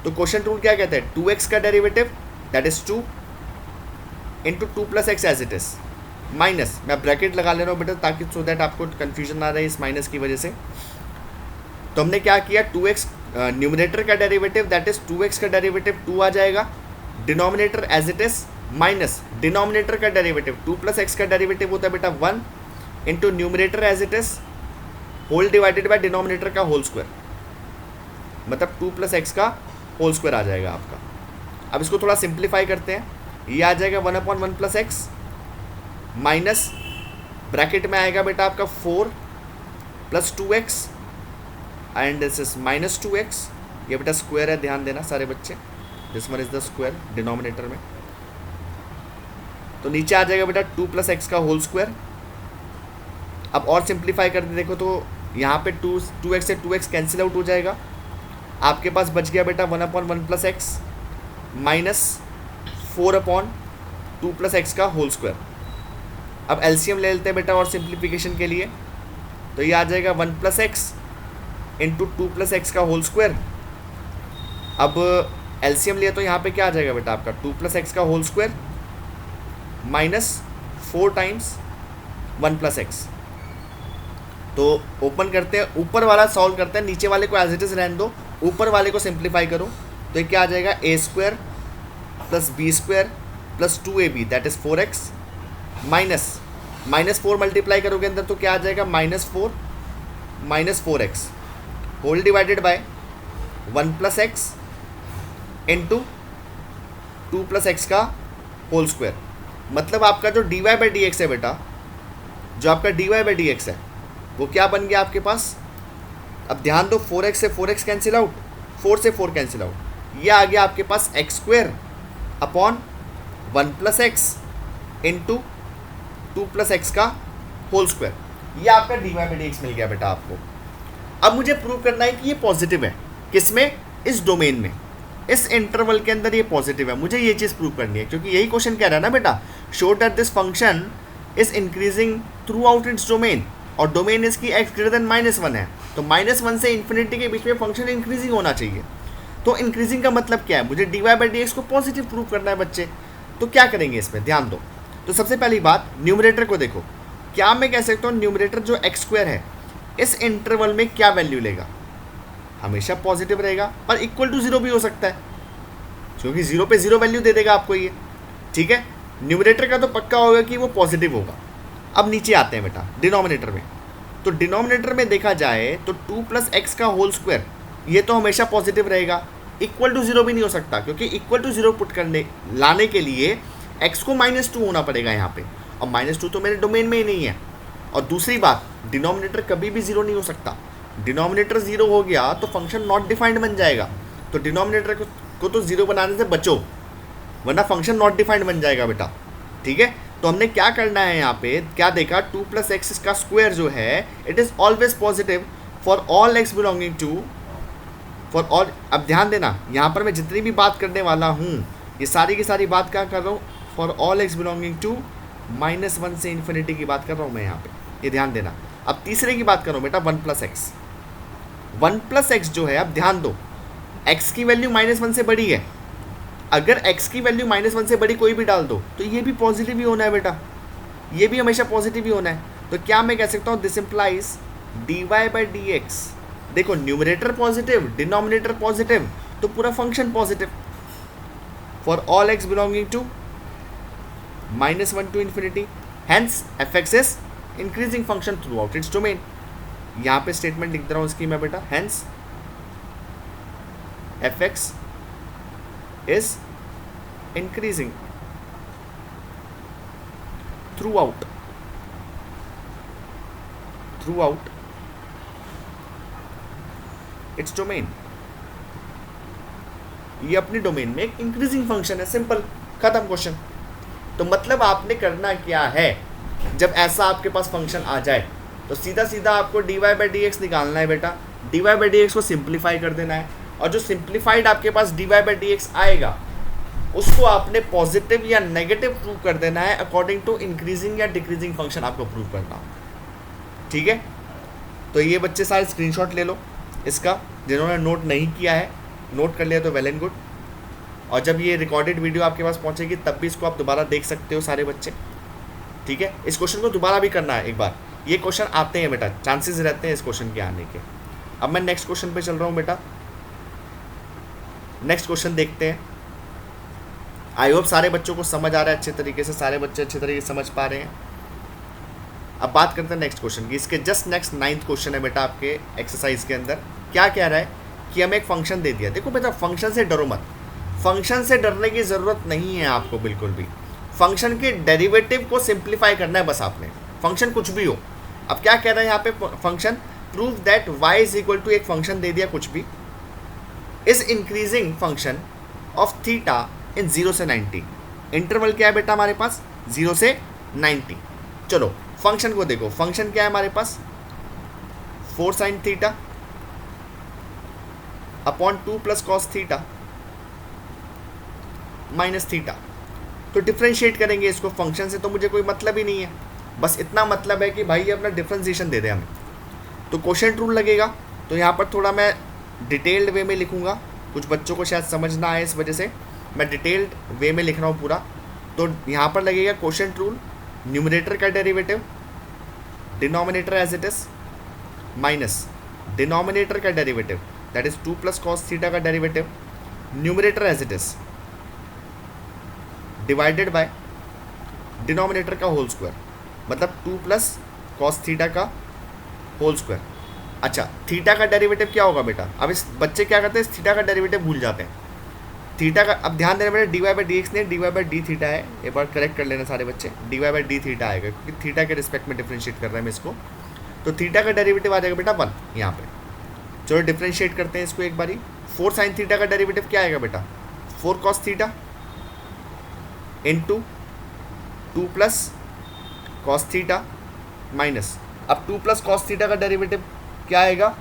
तो क्वोशिएंट रूल क्या कहते हैं, 2x का derivative that is 2 into 2 plus x as it is minus, मैं ब्रैकेट लगा ले रहा हूँ बेटा ताकि सो दैट आपको कन्फ्यूजन ना रहे इस माइनस की वजह से। तो हमने क्या किया, 2x न्यूमरेटर का डेरिवेटिव दैट इज 2x का डेरिवेटिव 2 आ जाएगा, denominator as it is minus denominator का डेरिवेटिव 2 प्लस एक्स का डेरिवेटिव होता है बेटा 1 into numerator as it is whole divided by denominator का होल स्क्वायर, मतलब 2 प्लस एक्स का होल स्क्वायर आ जाएगा आपका। अब इसको थोड़ा सिंप्लीफाई करते हैं, ये आ जाएगा 1 upon 1 plus x minus bracket में आएगा बेटा आपका 4 plus 2x and this is minus 2x। ये बेटा स्क्वायर है, ध्यान देना सारे बच्चे, this one is the square denominator में। तो नीचे आ जाएगा बेटा 2 प्लस एक्स का होल स्क्वायर। अब और सिंप्लीफाई करके देखो तो यहाँ पे 2x से 2x कैंसिल आउट हो जाएगा, आपके पास बच गया बेटा 1 upon 1 plus x minus 4 upon 2 plus x का होल स्क्वायर। अब एलसीएम ले लेते हैं बेटा और सिंप्लीफिकेशन के लिए, तो ये आ जाएगा 1 plus x into 2 plus x का होल स्क्वायर। अब एलसीएम लिया तो यहाँ पे क्या आ जाएगा बेटा आपका 2 प्लस एक्स का whole square minus 4 times 1 plus x. तो ओपन करते हैं, ऊपर वाला सॉल्व करते हैं, नीचे वाले को एज इट इज रहने दो, ऊपर वाले को सिंप्लीफाई करो। तो ये क्या आ जाएगा, A square plus B square plus 2ab that is 4x minus 4 multiply करोगे अंदर तो क्या आ जाएगा, -4 whole divided by 1 plus x into 2 plus x का होल स्क्वायर। मतलब आपका जो dy बाई डी एक्स है बेटा, जो आपका dy बाई डी एक्स है वो क्या बन गया आपके पास, अब ध्यान दो 4x से 4x कैंसिल आउट, 4 से 4 कैंसिल आउट, ये आ गया आपके पास x square upon 1 plus x into 2 plus x का होल स्क्वायर। ये आपका dy बाई डी एक्स मिल गया बेटा आपको। अब मुझे प्रूव करना है कि ये पॉजिटिव है, किसमें, इस डोमेन में, इस इंटरवल के अंदर ये पॉजिटिव है। मुझे ये चीज़ प्रूव करनी है क्योंकि यही क्वेश्चन कह रहा है ना बेटा, show that this function is increasing through out its domain, और डोमेन इसकी x ग्रेटर देन -1 है, तो -1 से इन्फिनिटी के बीच में फंक्शन इंक्रीजिंग होना चाहिए। तो इंक्रीजिंग का मतलब क्या है, मुझे dy बाई डी एक्स को पॉजिटिव प्रूव करना है बच्चे। तो क्या करेंगे इसमें, ध्यान दो। तो सबसे पहली बात, न्यूमरेटर को देखो, क्या मैं कह सकता हूँ न्यूमरेटर जो एक्स स्क्वायर है इस इंटरवल में क्या वैल्यू लेगा, हमेशा पॉजिटिव रहेगा, पर इक्वल टू 0 भी हो सकता है क्योंकि 0 पे 0 वैल्यू दे देगा आपको ये, ठीक है। न्यूमरेटर का तो पक्का होगा कि वो पॉजिटिव होगा। अब नीचे आते हैं बेटा डिनोमिनेटर में, तो डिनोमिनेटर में देखा जाए तो 2 प्लस एक्स का होल स्क्वायर ये तो हमेशा पॉजिटिव रहेगा, इक्वल टू 0 भी नहीं हो सकता क्योंकि इक्वल टू 0 पुट करने लाने के लिए x को -2 होना पड़ेगा यहाँ पे, और -2 तो मेरे डोमेन में ही नहीं है। और दूसरी बात, डिनोमिनेटर कभी भी 0 नहीं हो सकता, डिनोमिनेटर 0 हो गया तो फंक्शन नॉट डिफाइंड बन जाएगा। तो डिनोमिनेटर को तो 0 बनाने से बचो, वरना फंक्शन नॉट डिफाइंड बन जाएगा बेटा, ठीक है। तो हमने क्या करना है यहाँ पे, क्या देखा, 2 प्लस एक्स का स्क्वायर जो है it is always positive for all x belonging to, for all. अब ध्यान देना, यहाँ पर मैं जितनी भी बात करने वाला हूँ ये सारी की सारी बात क्या कर रहा हूँ, for all x belonging to -1 से इन्फिनिटी की बात कर रहा हूँ मैं यहाँ पे, ये ध्यान देना। अब तीसरे की बात करो बेटा, 1 प्लस एक्स जो है, अब ध्यान दो, x की वैल्यू -1 से बड़ी है, अगर x की वैल्यू -1 से बड़ी कोई भी डाल दो तो ये भी पॉजिटिव ही होना है बेटा, ये भी हमेशा पॉजिटिव ही होना है। तो क्या मैं कह सकता हूँ, this implies dy by D x, देखो न्यूमरेटर पॉजिटिव, डिनोमिनेटर पॉजिटिव, तो पूरा function positive, for all x belonging to -1 to infinity, hence fx is increasing function throughout its domain. यहाँ पे स्टेटमेंट लिख रहा हूँ इसकी मैं बेटा, hence fx is increasing throughout its domain। ये अपनी डोमेन में एक इंक्रीजिंग फंक्शन है, सिंपल, खत्म क्वेश्चन। तो मतलब आपने करना क्या है, जब ऐसा आपके पास फंक्शन आ जाए तो सीधा सीधा आपको dy बाई डी एक्स निकालना है बेटा, dy बाई डी एक्स को सिंप्लीफाई कर देना है, और जो सिंप्लीफाइड आपके पास dy बाई डी एक्स आएगा उसको आपने पॉजिटिव या नेगेटिव प्रूव कर देना है अकॉर्डिंग टू इंक्रीजिंग या डिक्रीजिंग फंक्शन आपको प्रूव करना, ठीक है। तो ये बच्चे सारे स्क्रीनशॉट ले लो इसका, जिन्होंने नोट नहीं किया है नोट कर लिया तो वेल एंड गुड, और जब ये रिकॉर्डेड वीडियो आपके पास पहुंचेगी तब भी इसको आप दोबारा देख सकते हो सारे बच्चे, ठीक है। इस क्वेश्चन को दोबारा भी करना है एक बार, ये क्वेश्चन आते हैं बेटा, चांसेस रहते हैं इस क्वेश्चन के आने के। अब मैं नेक्स्ट क्वेश्चन पे चल रहा हूँ बेटा, नेक्स्ट क्वेश्चन देखते हैं। आई होप सारे बच्चों को समझ आ रहा है अच्छे तरीके से, सारे बच्चे अच्छे तरीके से समझ पा रहे हैं। अब बात करते हैं नेक्स्ट क्वेश्चन की, इसके जस्ट नेक्स्ट 9th क्वेश्चन है बेटा आपके एक्सरसाइज के अंदर। क्या कह रहा है कि हमें एक फंक्शन दे दिया, देखो बेटा फंक्शन से डरो मत, फंक्शन से डरने की ज़रूरत नहीं है आपको बिल्कुल भी, फंक्शन के डेरिवेटिव को सिंप्लीफाई करना है बस आपने, फंक्शन कुछ भी हो। अब क्या कह रहा है यहाँ पे, function prove that y is equal to, एक फंक्शन दे दिया कुछ भी, is increasing function of theta in 0 से 90, इंटरवल क्या है बेटा हमारे पास 0 से 90। चलो फंक्शन को देखो, फंक्शन क्या है हमारे पास 4 sin theta upon 2 plus cos theta minus theta. तो डिफ्रेंशिएट करेंगे इसको, फंक्शन से तो मुझे कोई मतलब ही नहीं है, बस इतना मतलब है कि भाई अपना डिफ्रेंशिएशन दे दे हमें। तो क्वोशिएंट रूल लगेगा, तो यहाँ पर थोड़ा मैं डिटेल्ड वे में लिखूँगा, कुछ बच्चों को शायद समझ ना आए, इस वजह से मैं डिटेल्ड वे में लिख रहा हूँ पूरा। तो यहाँ पर लगेगा क्वोशिएंट रूल, न्यूमरेटर का derivative, denominator as it is, minus denominator का derivative that is 2 plus cos theta का derivative, numerator as it is divided by denominator का होल स्क्वायर, मतलब 2 प्लस कॉस थीटा का होल स्क्वायर। अच्छा, theta का derivative क्या होगा बेटा? अब इस बच्चे क्या करते हैं, इस थीटा का डेरिवेटिव भूल जाते हैं। थीटा का अब ध्यान देना बेटा, d y by D x नहीं, d y by d theta है। एक बार करेक्ट कर लेना सारे बच्चे, d y by d theta आएगा क्योंकि थीटा के रिस्पेक्ट में डिफ्रेंशिएट कर रहे हैं हम इसको। तो थीटा का डेरिवेटिव आ जाएगा बेटा 1 यहाँ पे। चलो डिफ्रेंशिएट करते हैं इसको एक बारी। 4 साइन थीटा का डेरिवेटिव क्या आएगा बेटा? 4 cos theta into 2 plus cos theta minus, अब 2 प्लस कॉस थीटा का डेरिवेटिव क्या आएगा?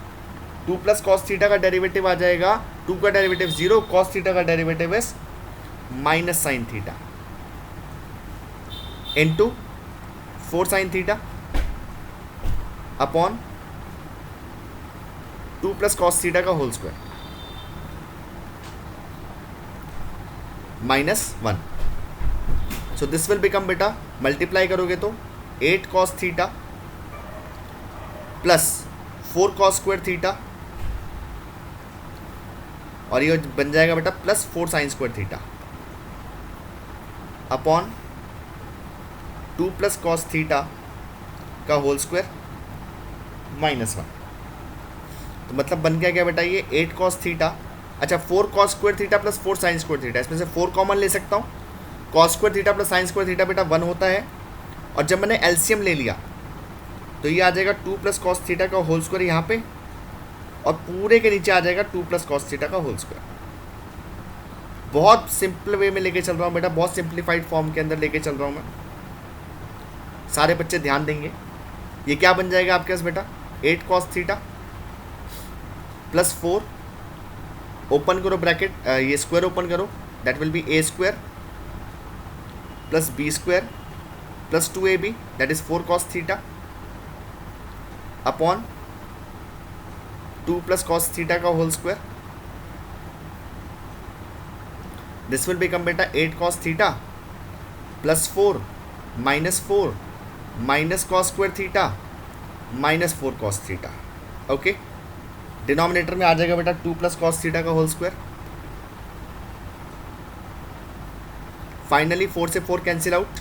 2 प्लस कॉस थीटा का डेरिवेटिव आ जाएगा, 2 का डेरिवेटिव 0, कॉस थीटा का derivative is minus sine theta into 4 sine theta upon 2 plus cos theta का whole square minus 1। So this will become बेटा, मल्टीप्लाई करोगे तो 8 cos theta plus 4 cos square theta, और ये बन जाएगा बेटा plus 4 sine square theta upon 2 plus cos theta का होल स्क्वायर माइनस 1। तो मतलब बन गया क्या बेटा ये 8 कॉस थीटा, अच्छा 4 cos square theta plus 4 sine square theta, इसमें से 4 कॉमन ले सकता हूँ। Cos square theta plus sine square theta बेटा 1 होता है, और जब मैंने एलसीएम ले लिया तो ये आ जाएगा 2 प्लस कॉस थीटा का होल स्क्वायर यहाँ पे, और पूरे के नीचे आ जाएगा 2 प्लस कॉस थीटा का होल स्क्वायर। बहुत सिंपल वे में लेके चल रहा हूँ बेटा, बहुत सिंप्लीफाइड फॉर्म के अंदर लेके चल रहा हूँ मैं। सारे बच्चे ध्यान देंगे। ये क्या बन जाएगा आपके पास बेटा? 8 कॉस थीटा प्लस 4, ओपन करो ब्रैकेट, ये स्क्वायर ओपन करो, that will be a square plus B square plus 2ab that is 4 cos theta upon 2 plus cos theta का whole square. This will become बेटा 8 cos theta plus 4 minus 4 minus cos square theta minus 4 cos theta. Okay, denominator में आ जाएगा बेटा 2 plus cos theta का whole square. Finally 4 से 4 cancel out,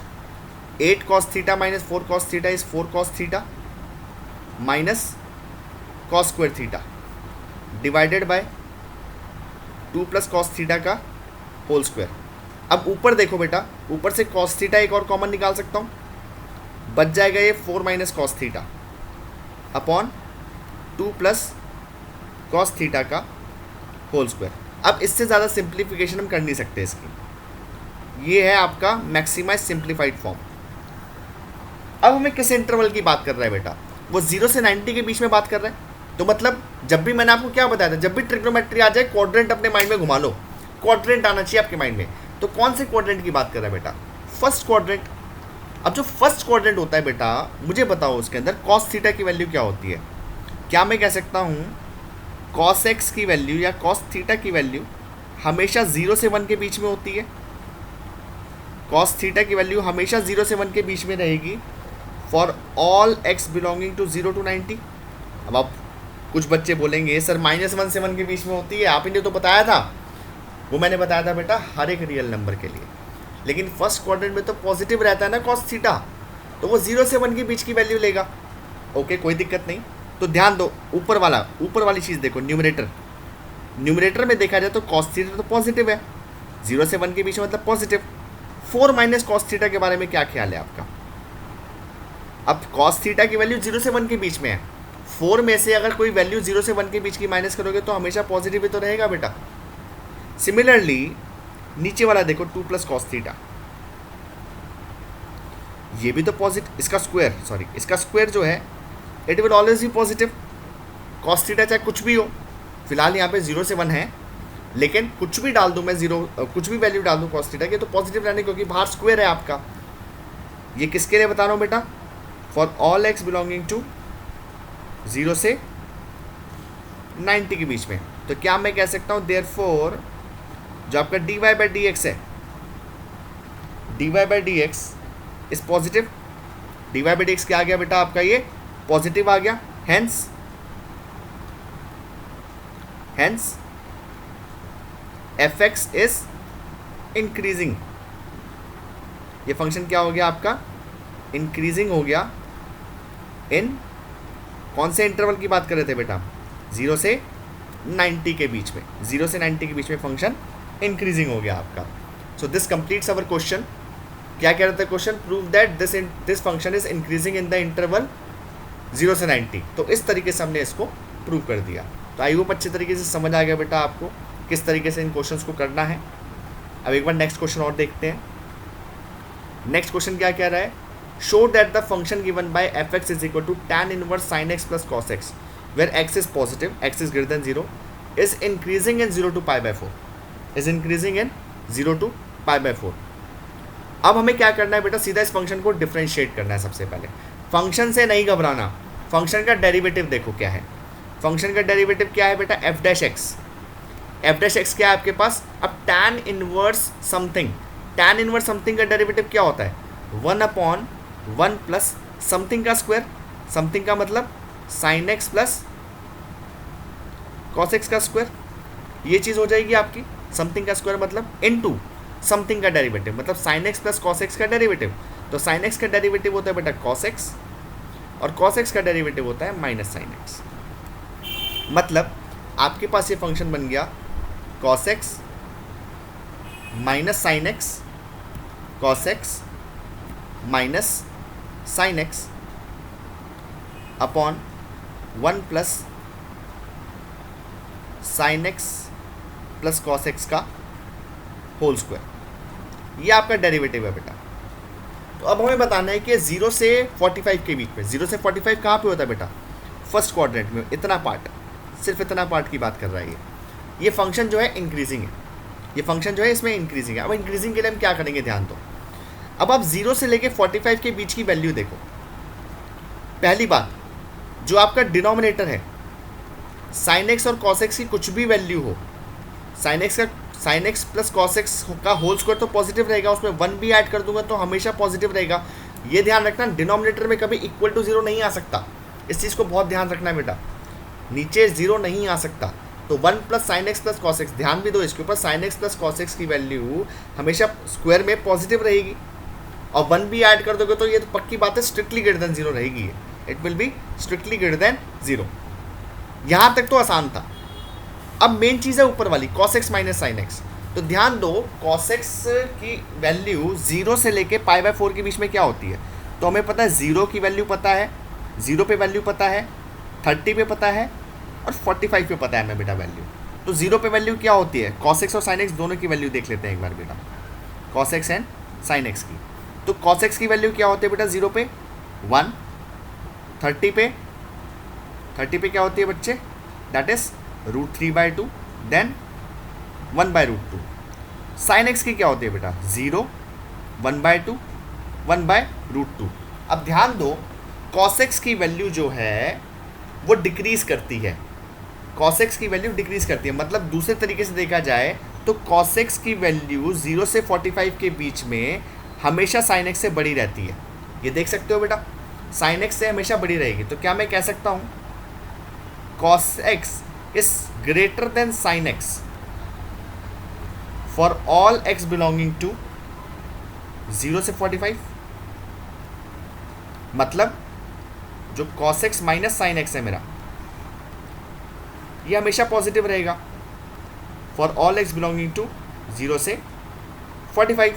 8 cos theta minus 4 cos theta is 4 cos theta minus cos square theta divided by 2 plus cos theta का whole square. अब ऊपर देखो बेटा, ऊपर से कॉस थीटा एक और कॉमन निकाल सकता हूँ, बच जाएगा ये 4 minus cos theta upon 2 plus cos theta का होल स्क्वायर। अब इससे ज़्यादा सिंप्लीफिकेशन हम कर नहीं सकते इसकी। ये है आपका मैक्सिमाइज सिंप्लीफाइड फॉर्म। अब हमें किस इंटरवल की बात कर रहा है बेटा? वो 0 से 90 के बीच में बात कर रहा है। तो मतलब जब भी मैंने आपको क्या बताया था, जब भी ट्रिग्नोमेट्री आ जाए क्वाड्रेंट अपने माइंड में घुमा लो, क्वाड्रेंट आना चाहिए आपके माइंड में। तो कौन से क्वाड्रेंट की बात कर रहा है बेटा? First quadrant. अब जो फर्स्ट क्वाड्रेंट होता है बेटा, मुझे बताओ उसके अंदर कॉस थीटा की वैल्यू क्या होती है? क्या मैं कह सकता हूँ कॉस एक्स की वैल्यू या कॉस थीटा की वैल्यू हमेशा 0 से 1 के बीच में होती है? कॉस थीटा की वैल्यू हमेशा 0 से 1 के बीच में रहेगी for all x belonging to 0 to 90। अब आप कुछ बच्चे बोलेंगे सर -1 से 1 के बीच में होती है, आप इन्हें तो बताया था। वो मैंने बताया था बेटा हर एक रियल नंबर के लिए, लेकिन फर्स्ट क्वाड्रेंट में तो पॉजिटिव रहता है ना कॉस थीटा, तो वो 0 से 1 के बीच की वैल्यू लेगा। ओके, कोई दिक्कत नहीं। तो ध्यान दो, ऊपर वाली चीज़ देखो, न्यूमरेटर में देखा जाए तो कॉस थीटा तो पॉजिटिव है, 0 से 1 के बीच में मतलब पॉजिटिव। 4 माइनस कॉस थीटा के बारे में क्या ख्याल है आपका? अब कॉस थीटा की वैल्यू 0 से 1 के बीच में है, 4 में से अगर कोई वैल्यू 0 से 1 के बीच की माइनस करोगे तो हमेशा पॉजिटिव ही तो रहेगा बेटा। सिमिलरली नीचे वाला देखो 2 प्लस कॉस थीटा, ये भी तो पॉजिटिव, इसका स्क्वायर जो है it will always be positive. Cos theta चाहे कुछ भी हो, फिलहाल यहाँ पे 0 से 1 है, लेकिन कुछ भी डाल दूँ मैं, कुछ भी वैल्यू डाल दूँ कॉस थीटा की तो पॉजिटिव रहने, क्योंकि बाहर स्क्वायर है आपका। ये किसके लिए बता रहा हूँ बेटा? For all x belonging to 0 से 90 के बीच में। तो क्या मैं कह सकता हूँ देयरफॉर जो आपका dy बाई डी एक्स है, dy by D x is positive. dy by D x क्या आ गया बेटा आपका? ये पॉजिटिव आ गया। Hence hence F x is increasing. ये फंक्शन क्या हो गया आपका, इंक्रीजिंग हो गया इन कौन से इंटरवल की बात कर रहे थे बेटा, 0 से 90 के बीच में, 0 से 90 के बीच में फंक्शन इंक्रीजिंग हो गया आपका। So this completes our question. क्या कह रहा था question, prove that this function is increasing in the interval 0 से 90। तो इस तरीके से हमने इसको प्रूव कर दिया। तो आई होप अच्छे तरीके से समझ आ गया बेटा आपको किस तरीके से इन क्वेश्चंस को करना है। अब एक बार नेक्स्ट क्वेश्चन और देखते हैं। नेक्स्ट क्वेश्चन क्या कह रहा है, show that the function given by f x is equal to tan inverse sin x plus cos x where x is positive, x is greater than 0, is increasing in 0 to π/4, is increasing in 0 to π/4। अब हमें क्या करना है बेटा, सीधा इस function को differentiate करना है। सबसे पहले फंक्शन से नहीं घबराना, फंक्शन का डेरिवेटिव देखो क्या है। फंक्शन का डेरिवेटिव क्या है बेटा, f dash x. F dash x क्या है आपके पास, अब tan inverse something, tan inverse something का डेरिवेटिव क्या होता है, 1/1 प्लस समथिंग का स्क्वायर, समथिंग का मतलब sin x plus cos x का स्क्वायर। ये चीज़ हो जाएगी आपकी, समथिंग का स्क्वायर मतलब इनटू समथिंग का डेरिवेटिव मतलब sin x plus cos x का डेरिवेटिव। तो sin x का डेरिवेटिव होता है बेटा cos x और cos x का डेरिवेटिव होता है माइनस sin x। मतलब आपके पास ये फंक्शन बन गया cos x minus sin x, cos x minus sin x upon 1 plus sin x plus cos x का होल स्क्वायर। ये आपका डेरिवेटिव है बेटा। तो अब हमें बताना है कि 0 से 45 के बीच में, 0 से 45 कहाँ पे होता है बेटा, फर्स्ट क्वाड्रेंट में, इतना पार्ट, सिर्फ इतना पार्ट की बात कर रहा है ये फंक्शन जो है इंक्रीजिंग है, ये फंक्शन जो है इसमें इंक्रीजिंग है। अब इंक्रीजिंग के लिए हम क्या करेंगे, ध्यान दो। अब आप 0 से लेके 45 के बीच की वैल्यू देखो। पहली बात, जो आपका डिनोमिनेटर है sin x और cos x की कुछ भी वैल्यू हो, sin x plus cos x का होल स्क्वायर तो पॉजिटिव रहेगा, उसमें 1 भी ऐड कर दूंगा तो हमेशा पॉजिटिव रहेगा। ये ध्यान रखना, डिनोमिनेटर में कभी इक्वल टू 0 नहीं आ सकता, इस चीज़ को बहुत ध्यान रखना है बेटा। नीचे 0 नहीं आ सकता, तो 1 plus sin x plus cos x, ध्यान भी दो इसके ऊपर, sin x plus cos x की वैल्यू हमेशा स्क्वायर में पॉजिटिव रहेगी और 1 भी ऐड कर दोगे तो ये तो पक्की बात है स्ट्रिक्टली ग्रेटर देन 0 रहेगी, it will be strictly greater than 0। यहाँ तक तो आसान था। अब मेन चीज़ है ऊपर वाली cos x minus sin x। तो ध्यान दो, cos x की वैल्यू 0 से लेके π/4 के बीच में क्या होती है, तो हमें पता है 0 की वैल्यू पता है, 0 पे वैल्यू पता है, 30 पे पता है और 45 पे पता है हमें बेटा वैल्यू। तो 0 पे वैल्यू क्या होती है, cos x और sin x दोनों की वैल्यू देख लेते हैं एक बार बेटा, cos x and sin x की। तो cos x की वैल्यू क्या होती है बेटा, 0 पे 1, 30 पे क्या होती है बच्चे, that is √3/2, then 1/√2। sin x की क्या होती है बेटा, 0, 1/2, 1/√2। अब ध्यान दो, cos x की वैल्यू जो है वो डिक्रीज करती है, cos x की वैल्यू डिक्रीज करती है। मतलब दूसरे तरीके से देखा जाए तो cos x की वैल्यू 0 से 45 के बीच में हमेशा sin x से बड़ी रहती है। ये देख सकते हो बेटा, sin x से हमेशा बड़ी रहेगी। तो क्या मैं कह सकता हूँ cos x is greater than sin x for all x belonging to 0 से 45। मतलब जो cos x minus sin x है मेरा, ये हमेशा पॉजिटिव रहेगा for all x belonging to 0 से 45।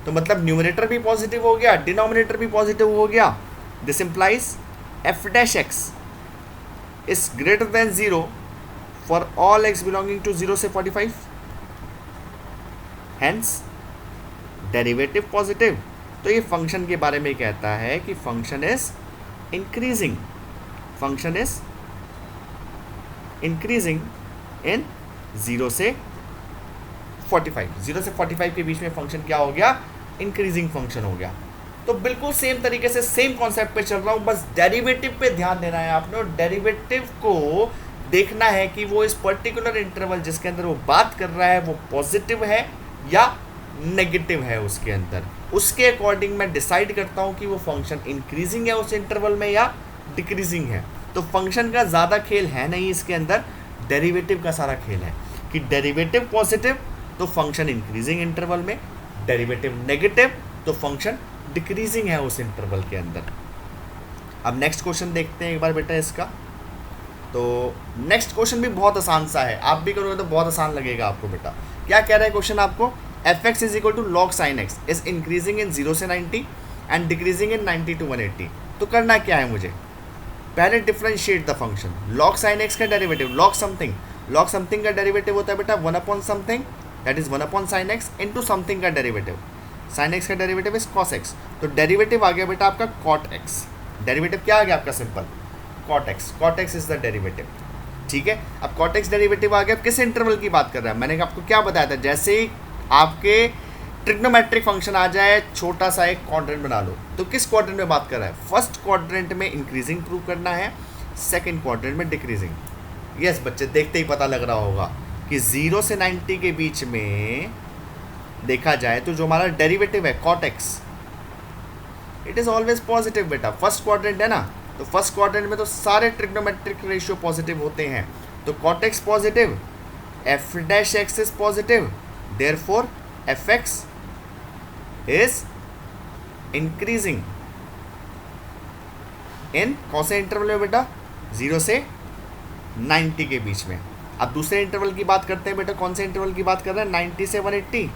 तो मतलब न्यूमरेटर भी पॉजिटिव हो गया, डिनोमिनेटर भी पॉजिटिव हो गया। This implies f dash x is greater than 0 for all x belonging to 0 से 45, हेंस डेरिवेटिव पॉजिटिव। तो ये फंक्शन के बारे में कहता है कि function is increasing, function is increasing in 0 से 45, 0 से 45 के बीच में फंक्शन क्या हो गया, इंक्रीजिंग फंक्शन हो गया। तो बिल्कुल सेम तरीके से सेम कॉन्सेप्ट पे चल रहा हूँ, बस डेरिवेटिव पे ध्यान देना है आपने, और डेरिवेटिव को देखना है कि वो इस पर्टिकुलर इंटरवल जिसके अंदर वो बात कर रहा है वो पॉजिटिव है या नेगेटिव है उसके अंदर। उसके अकॉर्डिंग मैं डिसाइड करता हूँ कि वो फंक्शन इंक्रीजिंग है उस इंटरवल में या डिक्रीजिंग है। तो फंक्शन का ज़्यादा खेल है नहीं इसके अंदर, डेरिवेटिव का सारा खेल है कि डेरिवेटिव पॉजिटिव तो फंक्शन इंक्रीजिंग इंटरवल में, डेरिवेटिव नेगेटिव तो फंक्शन डिक्रीजिंग है उस इंटरवल के अंदर। अब नेक्स्ट क्वेश्चन देखते हैं एक बार बेटा इसका। तो नेक्स्ट क्वेश्चन भी बहुत आसान सा है, आप भी करोगे तो बहुत आसान लगेगा आपको बेटा। क्या कह रहा है क्वेश्चन आपको, f x is equal to log sine x is increasing in 0 से 90 एंड डिक्रीजिंग इन 90 to 180। तो करना क्या है मुझे, पहले differentiate the function. Log sine x का डेरिवेटिव लॉग समथिंग का डेरिवेटिव होता है बेटा 1 upon something, that is 1 upon sine x into something का डेरिवेटिव, साइन एक्स का डेरिवेटिव इज कॉस एक्स। तो डेरिवेटिव आ गया बेटा आपका कॉट एक्स, डेरिवेटिव क्या आ गया आपका simple cot x is the derivative. ठीक है, अब कॉट एक्स डेरिवेटिव आ गया, किस इंटरवल की बात कर रहा है, मैंने आपको क्या बताया था, जैसे ही आपके ट्रिग्नोमेट्रिक फंक्शन आ जाए छोटा सा एक क्वाड्रेंट बना लो। तो किस क्वाड्रेंट में बात कर रहा है, फर्स्ट क्वाड्रेंट में इंक्रीजिंग प्रूव करना है, सेकंड क्वाड्रेंट में डिक्रीजिंग। यस बच्चे, देखते ही पता लग रहा होगा कि 0 से 90 के बीच में देखा जाए तो जो हमारा डेरिवेटिव है cot x, it is always positive बेटा। फर्स्ट क्वाड्रेंट है ना, तो फर्स्ट क्वाड्रेंट में तो सारे ट्रिग्नोमेट्रिक रेशियो पॉजिटिव होते हैं। तो cot x positive, f dash x is positive, therefore f x is increasing in कौन से इंटरवल में बेटा, 0 से 90 के बीच में। अब दूसरे इंटरवल की बात करते हैं बेटा, कौन से इंटरवल की बात कर रहे हैं, 90 से 180।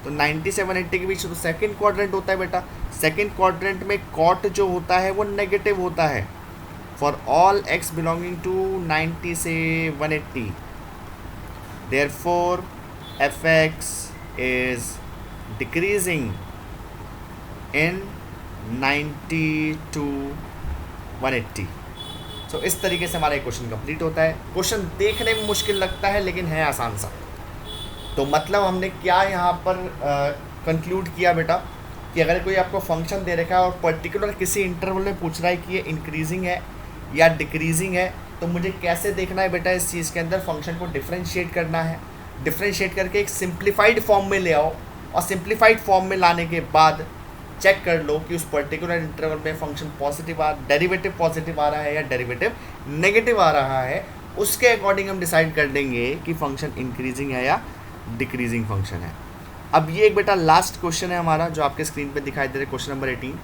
तो 90 से 180 के बीच तो सेकंड क्वाड्रेंट होता है बेटा। सेकंड क्वाड्रेंट में कॉट जो होता है वो नेगेटिव होता है for all x belonging to 90 से 180, therefore f x is decreasing in 90 to 180। So इस तरीके से हमारा क्वेश्चन कंप्लीट होता है। क्वेश्चन देखने में मुश्किल लगता है लेकिन है आसान सा। तो मतलब हमने क्या यहाँ पर कंक्लूड किया बेटा कि अगर कोई आपको फंक्शन दे रखा है और पर्टिकुलर किसी इंटरवल में पूछ रहा है कि ये इंक्रीजिंग है या डिक्रीजिंग है, तो मुझे कैसे देखना है बेटा, इस चीज़ के अंदर फंक्शन को डिफरेंशिएट करना है। डिफरेंशिएट करके एक सिंप्लीफाइड फॉर्म में ले आओ और सिंप्लीफाइड फॉर्म में लाने के बाद चेक कर लो कि उस पर्टिकुलर इंटरवल में फंक्शन डेरिवेटिव पॉजिटिव आ रहा है या डेरिवेटिव नेगेटिव आ रहा है। उसके अकॉर्डिंग हम डिसाइड कर देंगे कि फंक्शन इंक्रीजिंग है या डिक्रीजिंग फंक्शन है। अब ये एक बेटा लास्ट क्वेश्चन है हमारा जो आपके स्क्रीन पे दिखाई दे रहा है, क्वेश्चन नंबर 18।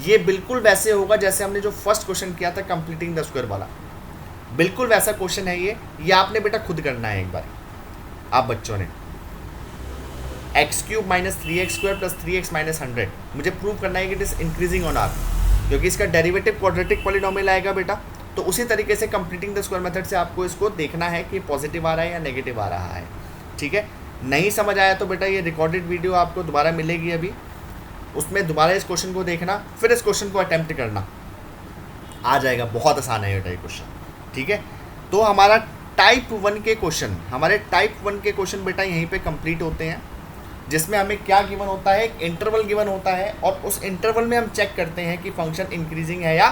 ये बिल्कुल वैसे होगा जैसे हमने जो फर्स्ट क्वेश्चन किया था कंप्लीटिंग द स्क्वायर वाला, बिल्कुल वैसा क्वेश्चन है ये आपने बेटा खुद करना है एक बार। आप बच्चों ने x³ - 3x² + 3x - 100 मुझे प्रूव करना है कि it is increasing on R, क्योंकि इसका डेरिवेटिव क्वाड्रेटिक पॉलिनोमियल आएगा बेटा। तो उसी तरीके से कंप्लीटिंग द स्क्वायर मेथड से आपको इसको देखना है कि पॉजिटिव आ रहा है या नेगेटिव आ रहा है। ठीक है, नहीं समझ आया तो बेटा ये रिकॉर्डेड वीडियो आपको दोबारा मिलेगी अभी, उसमें दोबारा इस क्वेश्चन को देखना, फिर इस क्वेश्चन को अटेम्प्ट करना, आ जाएगा। बहुत आसान है बेटा ये क्वेश्चन। ठीक है, तो हमारा टाइप 1 के क्वेश्चन बेटा यहीं पे कंप्लीट होते हैं, जिसमें हमें क्या गिवन होता है, एक इंटरवल गिवन होता है और उस इंटरवल में हम चेक करते हैं कि फंक्शन इंक्रीजिंग है या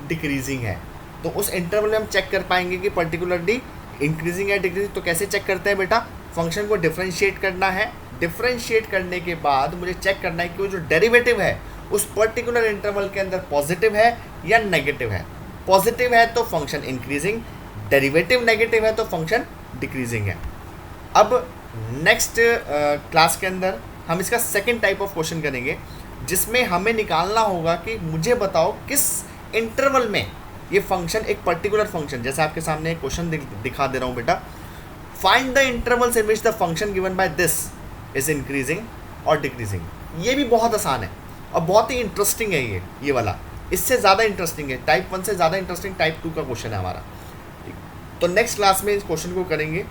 डिक्रीजिंग है। तो उस इंटरवल में हम चेक कर पाएंगे कि पर्टिकुलरली इंक्रीजिंग है डिक्रीजिंग। तो कैसे चेक करते हैं बेटा, फंक्शन को डिफरेंशिएट करना है, डिफरेंशिएट करने के बाद मुझे चेक करना है कि वो जो डेरिवेटिव है उस पर्टिकुलर इंटरवल के अंदर पॉजिटिव है या नेगेटिव है। पॉजिटिव है तो फंक्शन इंक्रीजिंग, डेरिवेटिव नेगेटिव है तो फंक्शन डिक्रीजिंग है। अब नेक्स्ट क्लास के अंदर हम इसका सेकंड टाइप ऑफ क्वेश्चन करेंगे, जिसमें हमें निकालना होगा कि मुझे बताओ किस इंटरवल में ये फंक्शन, एक पर्टिकुलर फंक्शन, जैसे आपके सामने एक क्वेश्चन दिखा दे रहा हूँ बेटा, find the intervals in which the function given by this is increasing और डिक्रीजिंग। ये भी बहुत आसान है और बहुत ही इंटरेस्टिंग है ये वाला, इससे ज़्यादा इंटरेस्टिंग है, टाइप 1 से ज़्यादा इंटरेस्टिंग टाइप 2 का क्वेश्चन है हमारा। तो नेक्स्ट क्लास में इस क्वेश्चन को करेंगे।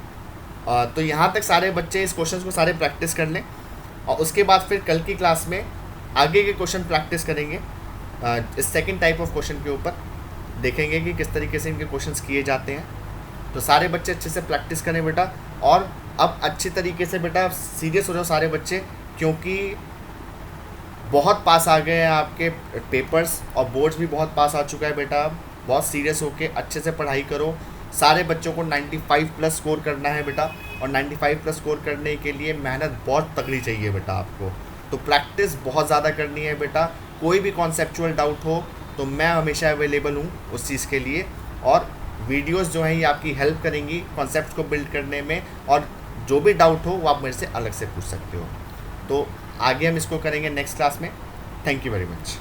तो यहाँ तक सारे बच्चे इस क्वेश्चन को सारे प्रैक्टिस कर लें और उसके बाद फिर कल की क्लास में आगे के क्वेश्चन प्रैक्टिस करेंगे। इस सेकंड टाइप ऑफ क्वेश्चन के ऊपर देखेंगे कि किस तरीके से इनके क्वेश्चंस किए जाते हैं। तो सारे बच्चे अच्छे से प्रैक्टिस करें बेटा, और अब अच्छी तरीके से बेटा सीरियस हो जाओ सारे बच्चे, क्योंकि बहुत पास आ गए हैं आपके पेपर्स और बोर्ड्स भी बहुत पास आ चुका है बेटा। बहुत सीरियस होके अच्छे से पढ़ाई करो। सारे बच्चों को 95+ स्कोर करना है बेटा, और 95+ स्कोर करने के लिए मेहनत बहुत तगड़ी चाहिए बेटा आपको। तो प्रैक्टिस बहुत ज़्यादा करनी है बेटा। कोई भी कॉन्सेप्चुअल डाउट हो तो मैं हमेशा अवेलेबल हूँ उस चीज़ के लिए, और वीडियोस जो हैं ये आपकी हेल्प करेंगी कॉन्सेप्ट को बिल्ड करने में, और जो भी डाउट हो वो आप मेरे से अलग से पूछ सकते हो। तो आगे हम इसको करेंगे नेक्स्ट क्लास में। Thank you very much.